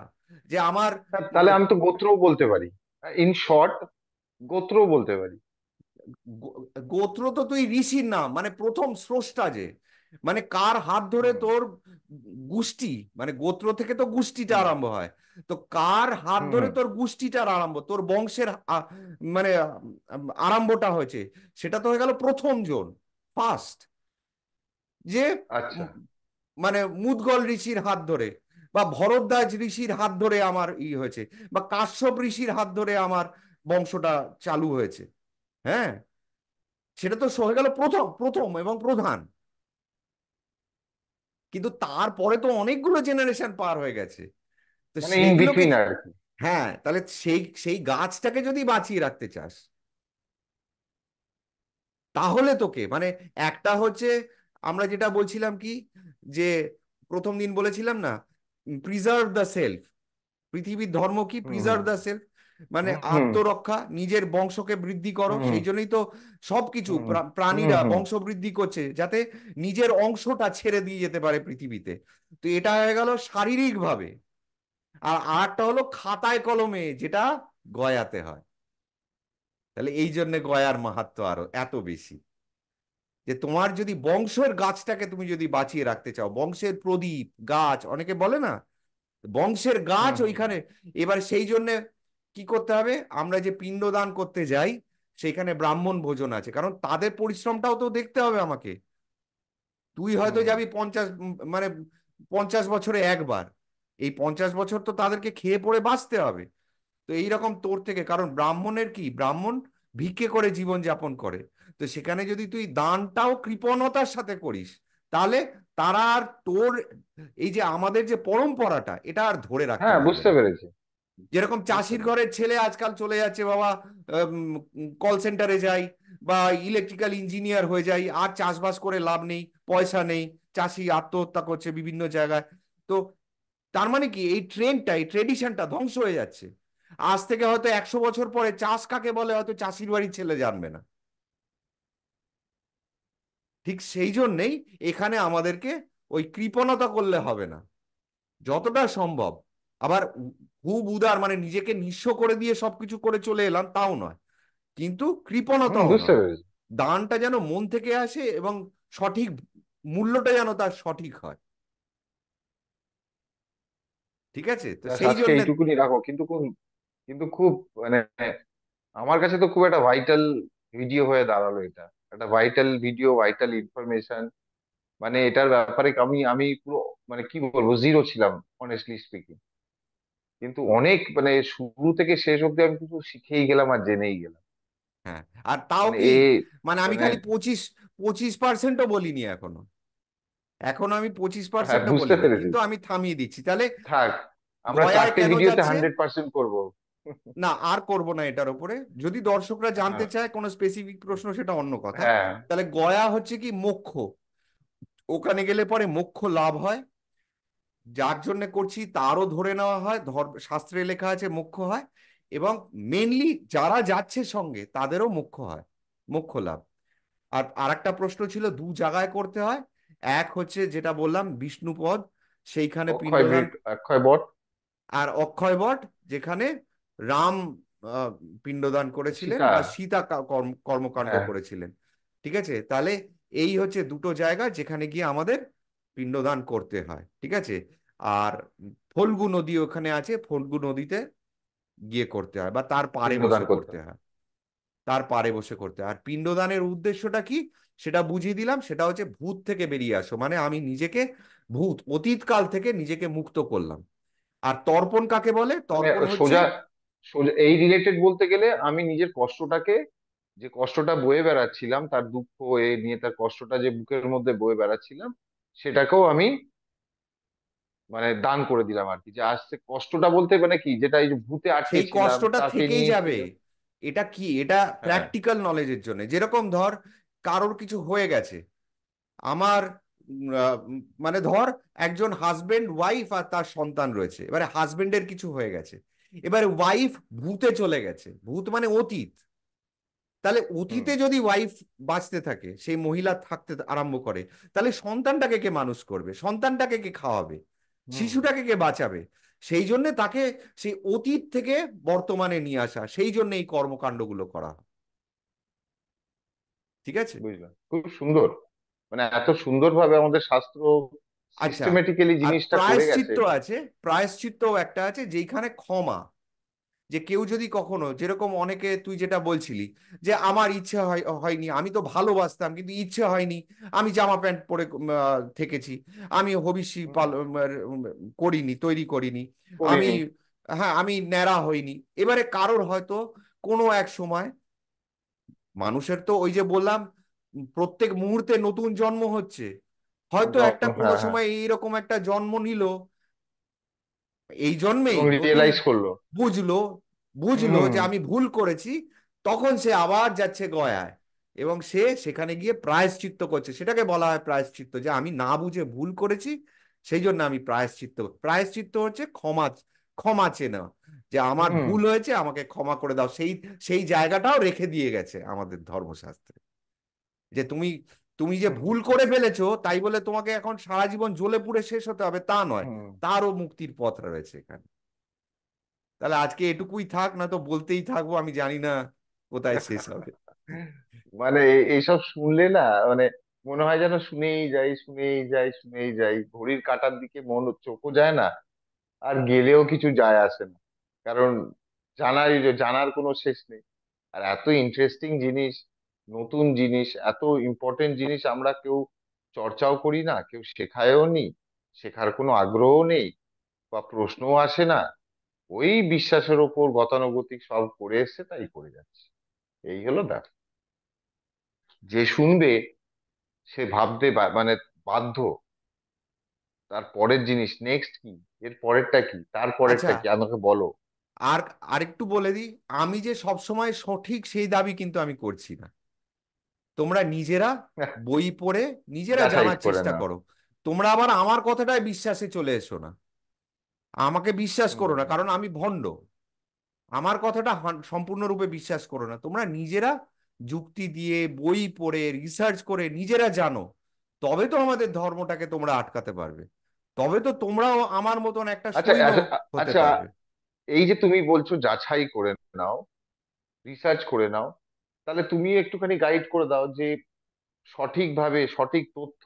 যে আমার তাহলে আমি তো গোত্রও বলতে পারি, ইন শর্ট গোত্রও বলতে পারি। গো- গোত্র তো তুই ঋষির নাম, মানে প্রথম স্রষ্টা যে, মানে কার হাত ধরে হুম তোর গোষ্ঠী, মানে গোত্র থেকে তো গোষ্ঠীটা হুম আরম্ভ হয়। তো কার হাত হুম ধরে হুম। তোর গোষ্ঠীটার আরম্ভ, তোর বংশের মানে আরম্ভটা হয়েছে, সেটা তো হয়ে গেল প্রথম জন, ফার্স্ট, যে আচ্ছা। উম, মানে মুদগল ঋষির হাত ধরে, বা ভরদ্বাজ ঋষির হাত ধরে আমার হয়েছে, বা কাশ্যপ ঋষির হাত ধরে আমার বংশটা চালু হয়েছে। হ্যাঁ, সেটা তো হয়ে গেল প্রথম প্রথম এবং প্রধান। কিন্তু তারপরে তো অনেকগুলো জেনারেশন পার হয়ে গেছে, তো মানে ইন সেইগুলোকে, বিটুইন আর কি। হ্যাঁ, তাহলে সেই সেই গাছটাকে যদি বাঁচিয়ে রাখতে চাস, তাহলে তোকে মানে একটা হচ্ছে, আমরা যেটা বলছিলাম কি, যে প্রথম দিন বলেছিলাম না, প্রিজার্ভ দ্য সেলফ, পৃথিবীর ধর্ম কি, হুম হুম প্রিজার্ভ দ্য সেলফ, মানে হুম হুম আত্মরক্ষা, নিজের বংশকে বৃদ্ধি করো। হুম সেই জন্যই তো সবকিছু হুম হুম প্রাণীরা হুম। বংশ বৃদ্ধি করছে, যাতে নিজের অংশটা ছেড়ে দিয়ে যেতে পারে পৃথিবীতে। তো এটা হয়ে গেল শারীরিক ভাবে। আর আরেকটা হলো খাতায় কলমে, যেটা গয়াতে হয়। তাহলে এই জন্য গয়ার মাহাত্ম্য আরো এত বেশি, যে তোমার যদি বংশের গাছটাকে তুমি যদি বাঁচিয়ে রাখতে চাও, বংশের প্রদীপ গাছ অনেকে বলে না, বংশের গাছ হুম হুম ওইখানে। এবার সেই জন্য কি করতে হবে, আমরা যে পিণ্ডদান করতে যাই, সেইখানে ব্রাহ্মণ ভোজন আছে, কারণ তাদের পরিশ্রমটাও তো দেখতে হবে আমাকে। তুই হয়তো হুম। যাবি 50, মানে 50 বছরে একবার, এই 50 বছর তো তাদেরকে খেয়ে পড়ে বাঁচতে হবে। তো এইরকম তোর থেকে, কারণ ব্রাহ্মণের কি, ব্রাহ্মণ ভিক্ষে করে জীবন যাপন করে, তো সেখানে যদি তুই দানটাও কৃপণতার সাথে করিস, তাহলে তারা আর তোর এই যে আমাদের যে পরম্পরাটা, এটা আর ধরে রাখতে হ্যাঁ, পারবে বুঝতে না। পেরেছি। যেরকম বুঝতে চাষির পেরেছি। ঘরের ছেলে আজকাল চলে যাচ্ছে বাবা, কল সেন্টারে যাই, বা ইলেকট্রিক্যাল ইঞ্জিনিয়ার হয়ে যাই, আর চাষবাস করে লাভ নেই, পয়সা নেই, চাষি আত্মহত্যা করছে বিভিন্ন জায়গায়। তো তার মানে কি, এই ট্রেন্ডটা, এই ট্রেডিশনটা ধ্বংস হয়ে যাচ্ছে। আজ থেকে হয়তো 100 বছর পরে চাষ কাকে বলে হয়তো চাষির বাড়ির ছেলে জানবে না। ঠিক সেই জন্যেই এখানে আমাদেরকে ওই কৃপণতা করলে হবে না, যতটা সম্ভব। আবার খুব উদার, মানে নিজেকে নিঃস্ব করে দিয়ে সবকিছু করে চলে এলাম, তাও নয়, কিন্তু হুম, কৃপণতাও বুঝতে নয়। পেরেছি। দানটা যেন মন থেকে আসে এবং সঠিক মূল্যটা যেন তার সঠিক হয়। ঠিক আছে, তো ব্যাস, সেই আজকে জন্য। এইটুকুনি রাখো, কিন্তু খুব মানে আমার কাছে তো খুব একটা ভাইটাল ভিডিও হয়ে দাঁড়ালো এটা। একটা ভাইটাল ভিডিও, ভাইটাল ইনফরমেশন। মানে এটার ব্যাপারে আমি আমি পুরো মানে কি বলবো, জিরো ছিলাম অনেস্টলি স্পিকিং। কিন্তু অনেক মানে শুরু থেকে শেষ অব্দি আমি কিছু শিখেই গেলাম আর জেনেই গেলাম। হ্যাঁ, আর তাও মানে কি, এ মানে আমি মানে খালি 25% বলিনি এখনো। এখনো আমি পঁচিশ হ্যাঁ, পার্সেন্টও বুঝতে বলিনি, পেরেছি। কিন্তু আমি থামিয়ে দিচ্ছি তাহলে। থাক, আমরা গয়ায় 4টে কেন ভিডিওতে যাচ্ছে? 100% করবো। না, আর করব না এটার উপরে। যদি দর্শকরা জানতে হ্যাঁ, চায় কোনো স্পেসিফিক প্রশ্ন, সেটা অন্য কথা। হ্যাঁ। তাহলে গয়া হচ্ছে কি মোক্ষ। ওখানে গেলে পরে মোক্ষ লাভ হয়। যার জন্য করছি তারও ধরে নেওয়া হয়, শাস্ত্রে লেখা আছে মোক্ষ হয়। এবং মেনলি যারা যাচ্ছে সঙ্গে তাদেরও মোক্ষ হয়, মোক্ষ লাভ। আর আরেকটা প্রশ্ন ছিল, দু জায়গায় করতে হয়। এক হচ্ছে যেটা বললাম বিষ্ণুপদ, সেইখানে অক্ষয় পিণ্ডদান। বট, অক্ষয় বট। আর অক্ষয় বট, যেখানে রাম আহ, পিণ্ডদান করেছিলেন সীতা। বা সীতা কর্মকাণ্ড হ্যাঁ, করেছিলেন। ঠিক আছে, তাহলে এই হচ্ছে দুটো জায়গা যেখানে গিয়ে আমাদের পিণ্ডদান করতে হয়। ঠিক আছে। আর ফল্গু নদী ওখানে আছে, ফল্গু নদীতে গিয়ে করতে হয় বা তার পাড়ে পিণ্ডদান বসে করতে করতে হয়। হয়। তার পাড়ে বসে করতে হয়। আর পিণ্ডদানের উদ্দেশ্যটা কি সেটা বুঝিয়ে দিলাম। সেটা হচ্ছে ভূত থেকে বেরিয়ে আসো, মানে আমি নিজেকে অতীতকাল থেকে নিজেকে মুক্ত করলাম। আর তর্পণ কাকে বলে? মানে তর্পণ হচ্ছে, সোজা সোজা এই রিলেটেড বলতে গেলে, আমি নিজের কষ্টটাকে, যে কষ্টটা বয়ে বেড়াচ্ছিলাম, তার দুঃখ এ নিয়ে, তার কষ্টটা যে বুকের মধ্যে বয়ে বেড়াচ্ছিলাম, সেটাকেও আমি মানে দান করে দিলাম আর কি। যে আসছে কষ্টটা বলতে মানে কি, যেটা এই যে ভূতে আটকে সেই ছিলাম কষ্টটা তাকে থেকেই নিয়ে যাবে। ছিল। এটা কি, এটা হ্যাঁ। প্র্যাকটিক্যাল নলেজের জন্য। যেরকম ধর, কারোর কিছু হয়ে গেছে, আমার মানে ধর একজন হাজবেন্ড ওয়াইফ আর তার সন্তান রয়েছে, এবারে হাজবেন্ডের কিছু হয়ে গেছে, এবারে ওয়াইফ ভূতে চলে গেছে। ভূত মানে অতীত। তাহলে হুম, অতীতে যদি ওয়াইফ বাঁচতে থাকে, সেই মহিলা থাকতে আরম্ভ করে, তাহলে সন্তানটাকে কে মানুষ করবে? সন্তানটাকে কে খাওয়াবে? হুম, হুম। শিশুটাকে কে বাঁচাবে? সেই জন্য তাকে সেই অতীত থেকে বর্তমানে নিয়ে আসা, সেই জন্য এই কর্মকাণ্ডগুলো করা হয়। ঠিক আছে। বুঝলাম, খুব সুন্দর। মানে এত সুন্দরভাবে আমাদের শাস্ত্র আচ্ছা, সিস্টেমেটিক্যালি আর জিনিসটা করে গেছে। প্রায়শ্চিত্ত আছে। প্রায়শ্চিত্ত একটা আছে যেখানে ক্ষমা, যে কেউ যদি কখনো, যেরকম অনেকে তুই যেটা বলছিলি, যে আমার ইচ্ছে হয়নি, আমি তো ভালোবাসতাম কিন্তু ইচ্ছে হয়নি, আমি জামা প্যান্ট পরে থেকেছি, আমি হবিষ্যি হুম, করিনি, তৈরি করিনি, আমি, করিনি। হ্যাঁ, আমি ন্যাড়া হইনি। এবারে কারোর হয়তো কোনো এক সময়, মানুষের তো ওই যে বললাম, প্রত্যেক মুহূর্তে নতুন জন্ম হচ্ছে, হয়তো একটা কোনো হ্যাঁ, হ্যাঁ। সময় এইরকম একটা জন্ম নিল, এই জন্মেই এবং নতুন রিয়েলাইজ করলো। বুঝলো, বুঝলো হুম, যে আমি ভুল করেছি। তখন সে আবার যাচ্ছে গয়ায়, এবং সে সেখানে গিয়ে প্রায়শ্চিত্ত করছে। সেটাকে বলা হয় প্রায়শ্চিত্ত, যে আমি না বুঝে ভুল করেছি, সেই জন্য আমি প্রায়শ্চিত্ত। প্রায়শ্চিত্ত হচ্ছে ক্ষমা, ক্ষমা চেয়ে নেওয়া, যে আমার হুম। ভুল হয়েছে, আমাকে ক্ষমা করে দাও। সেই সেই জায়গাটাও রেখে দিয়ে গেছে আমাদের ধর্মশাস্ত্রে, যে তুমি, তুমি যে ভুল করে ফেলেছো তাই বলে তোমাকে এখন সারা জীবন জ্বলে পুড়ে শেষ হতে হবে তা নয়। হুম। তারও মুক্তির পথ রয়েছে এখানে। তাহলে আজকে এটুকুই থাক, না তো বলতেই থাকবো, আমি জানি না কোথায় শেষ হবে। মানে এইসব শুনলে না, মানে মনে হয় যেন শুনেই যাই, শুনেই যাই, শুনেই যাই, ঘড়ির কাঁটার দিকে মন চোখও যায় না, আর গেলেও কিছু যায় আসে না। কারণ জানার কোনো শেষ নেই। আর এত ইন্টারেস্টিং জিনিস, নতুন জিনিস, এত ইম্পর্টেন্ট জিনিস আমরা কেউ চর্চাও করি না, কেউ শেখায়ও নি, শেখার কোনো আগ্রহ নেই, বা প্রশ্নও আসে না। ওই বিশ্বাসের ওপর গতানুগতিক সব করে এসছে, তাই করে যাচ্ছে। এই হলো ব্যাপার। যে শুনবে সে ভাবতে মানে বাধ্য, তার পরের জিনিস নেক্সট কি, এর পরেরটা কি, তার আচ্ছা, পরেরটা কি, আমাকে বলো। আর আরেকটু বলে দিই, আমি যে সব সময় সঠিক সেই দাবি কিন্তু আমি করছি না। তোমরা নিজেরা বই পড়ে নিজেরা যাচাই জানার করে চেষ্টা নাও। করো। তোমরা আবার আমার কথাটায় বিশ্বাসে চলে এসো না, আমাকে বিশ্বাস করো না, হুম, কারণ আমি ভণ্ড। আমার কথাটা সম্পূর্ণরূপে বিশ্বাস করো না। তোমরা নিজেরা যুক্তি দিয়ে, বই পড়ে, রিসার্চ করে নিজেরা জানো, তবে তো আমাদের ধর্মটাকে তোমরা আটকাতে পারবে। তবে তো তোমরাও আমার মতন একটা আচ্ছা, সৈন্য আচ্ছা। হতে আচ্ছা, পারবে। এই যে তুমি বলছো যাচাই করে নাও, রিসার্চ করে নাও, তাহলে তুমি একটুখানি গাইড করে দাও যে সঠিকভাবে সঠিক তথ্য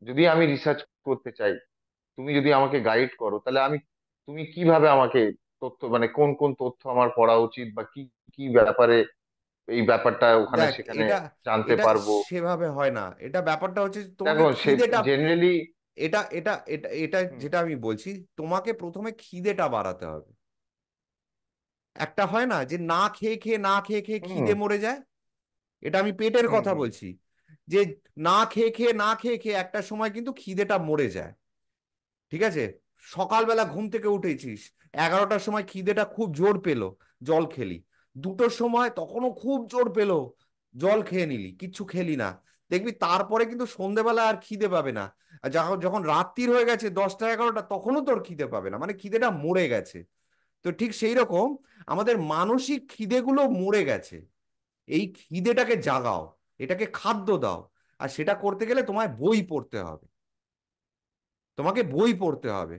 যদি আমি রিসার্চ করতে চাই, তুমি যদি আমাকে গাইড করো, তাহলে আমি, তুমি কিভাবে আমাকে তথ্য, মানে কোন কোন তথ্য আমার পড়া উচিত, বা কি কি ব্যাপারে এই ব্যাপারটা ওখানে দেখ, সেখানে এটা জানতে এটা পারবো? সেভাবে হয় না। এটা ব্যাপারটা হচ্ছে তোমাকে দেখো সে খিদেটা, জেনারেলি, এটা যেটা আমি বলছি, তোমাকে প্রথমে খিদেটা বাড়াতে হবে। একটা হয় না যে না খেয়ে খেয়ে না খেয়ে খেয়ে হুম খিদে মরে যায়, এটা আমি পেটের হুম কথা হুম বলছি। যে না খেয়ে খেয়ে না খেয়ে খেয়ে একটা সময় কিন্তু খিদেটা মরে যায়। ঠিক আছে, সকালবেলা ঘুম থেকে উঠেছিস, 11টার সময় খিদেটা খুব জোর পেলো, জল খেলি। 2টোর সময় তখনও খুব জোর পেলো, জল খেয়ে নিলি, কিচ্ছু খেলি না। দেখবি তারপরে কিন্তু সন্ধেবেলা আর খিদে পাবে না। আর যখন যখন রাত্রির হয়ে গেছে 10টা 11টা, তখনও তোর খিদে পাবে না, মানে খিদেটা মরে গেছে। তো ঠিক সেই রকম আমাদের মানসিক খিদেগুলো মরে গেছে। এই খিদেটাকে জাগাও, এটাকে খাদ্য দাও। আর সেটা করতে গেলে তোমায় বই পড়তে হবে, তোমাকে বই পড়তে হবে।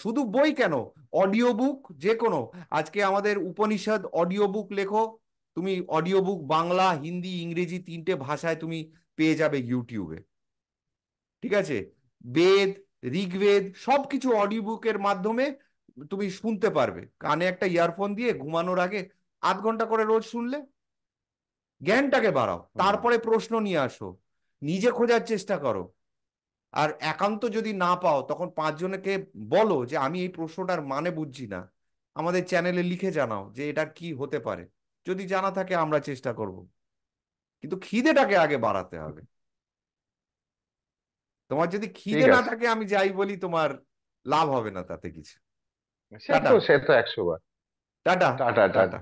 শুধু বই কেন, অডিও বুক যে কোনো। আজকে আমাদের উপনিষদ অডিও বুক লেখো, তুমি অডিও বুক বাংলা হিন্দি ইংরেজি 3টে ভাষায় তুমি পেয়ে যাবে ইউটিউবে। ঠিক আছে, বেদ ঋগ্বেদ সবকিছু অডিও বুকের মাধ্যমে তুমি শুনতে পারবে। কানে একটা ইয়ারফোন দিয়ে ঘুমানোর আগে 8 ঘন্টা করে রোজ শুনলে জ্ঞানটাকে বাড়াও। হুম তারপরে প্রশ্ন নিয়ে আসো, নিজে খোঁজার চেষ্টা করো। আর একান্ত যদি না পাও, তখন 5জনকে বলো যে আমি এই প্রশ্নটার মানে বুঝছি না, আমাদের চ্যানেলে লিখে জানাও যে এটার কি হতে পারে। যদি জানা থাকে আমরা চেষ্টা করব, কিন্তু খিদেটাকে আগে বাড়াতে হবে। তোমার যদি খিদে ঠিক না আছে। থাকে, আমি যাই বলি তোমার লাভ হবে না তাতে কিছু। সে টাটা। তো সে তো 100 বার। টাটা। Tata tata. টাটা।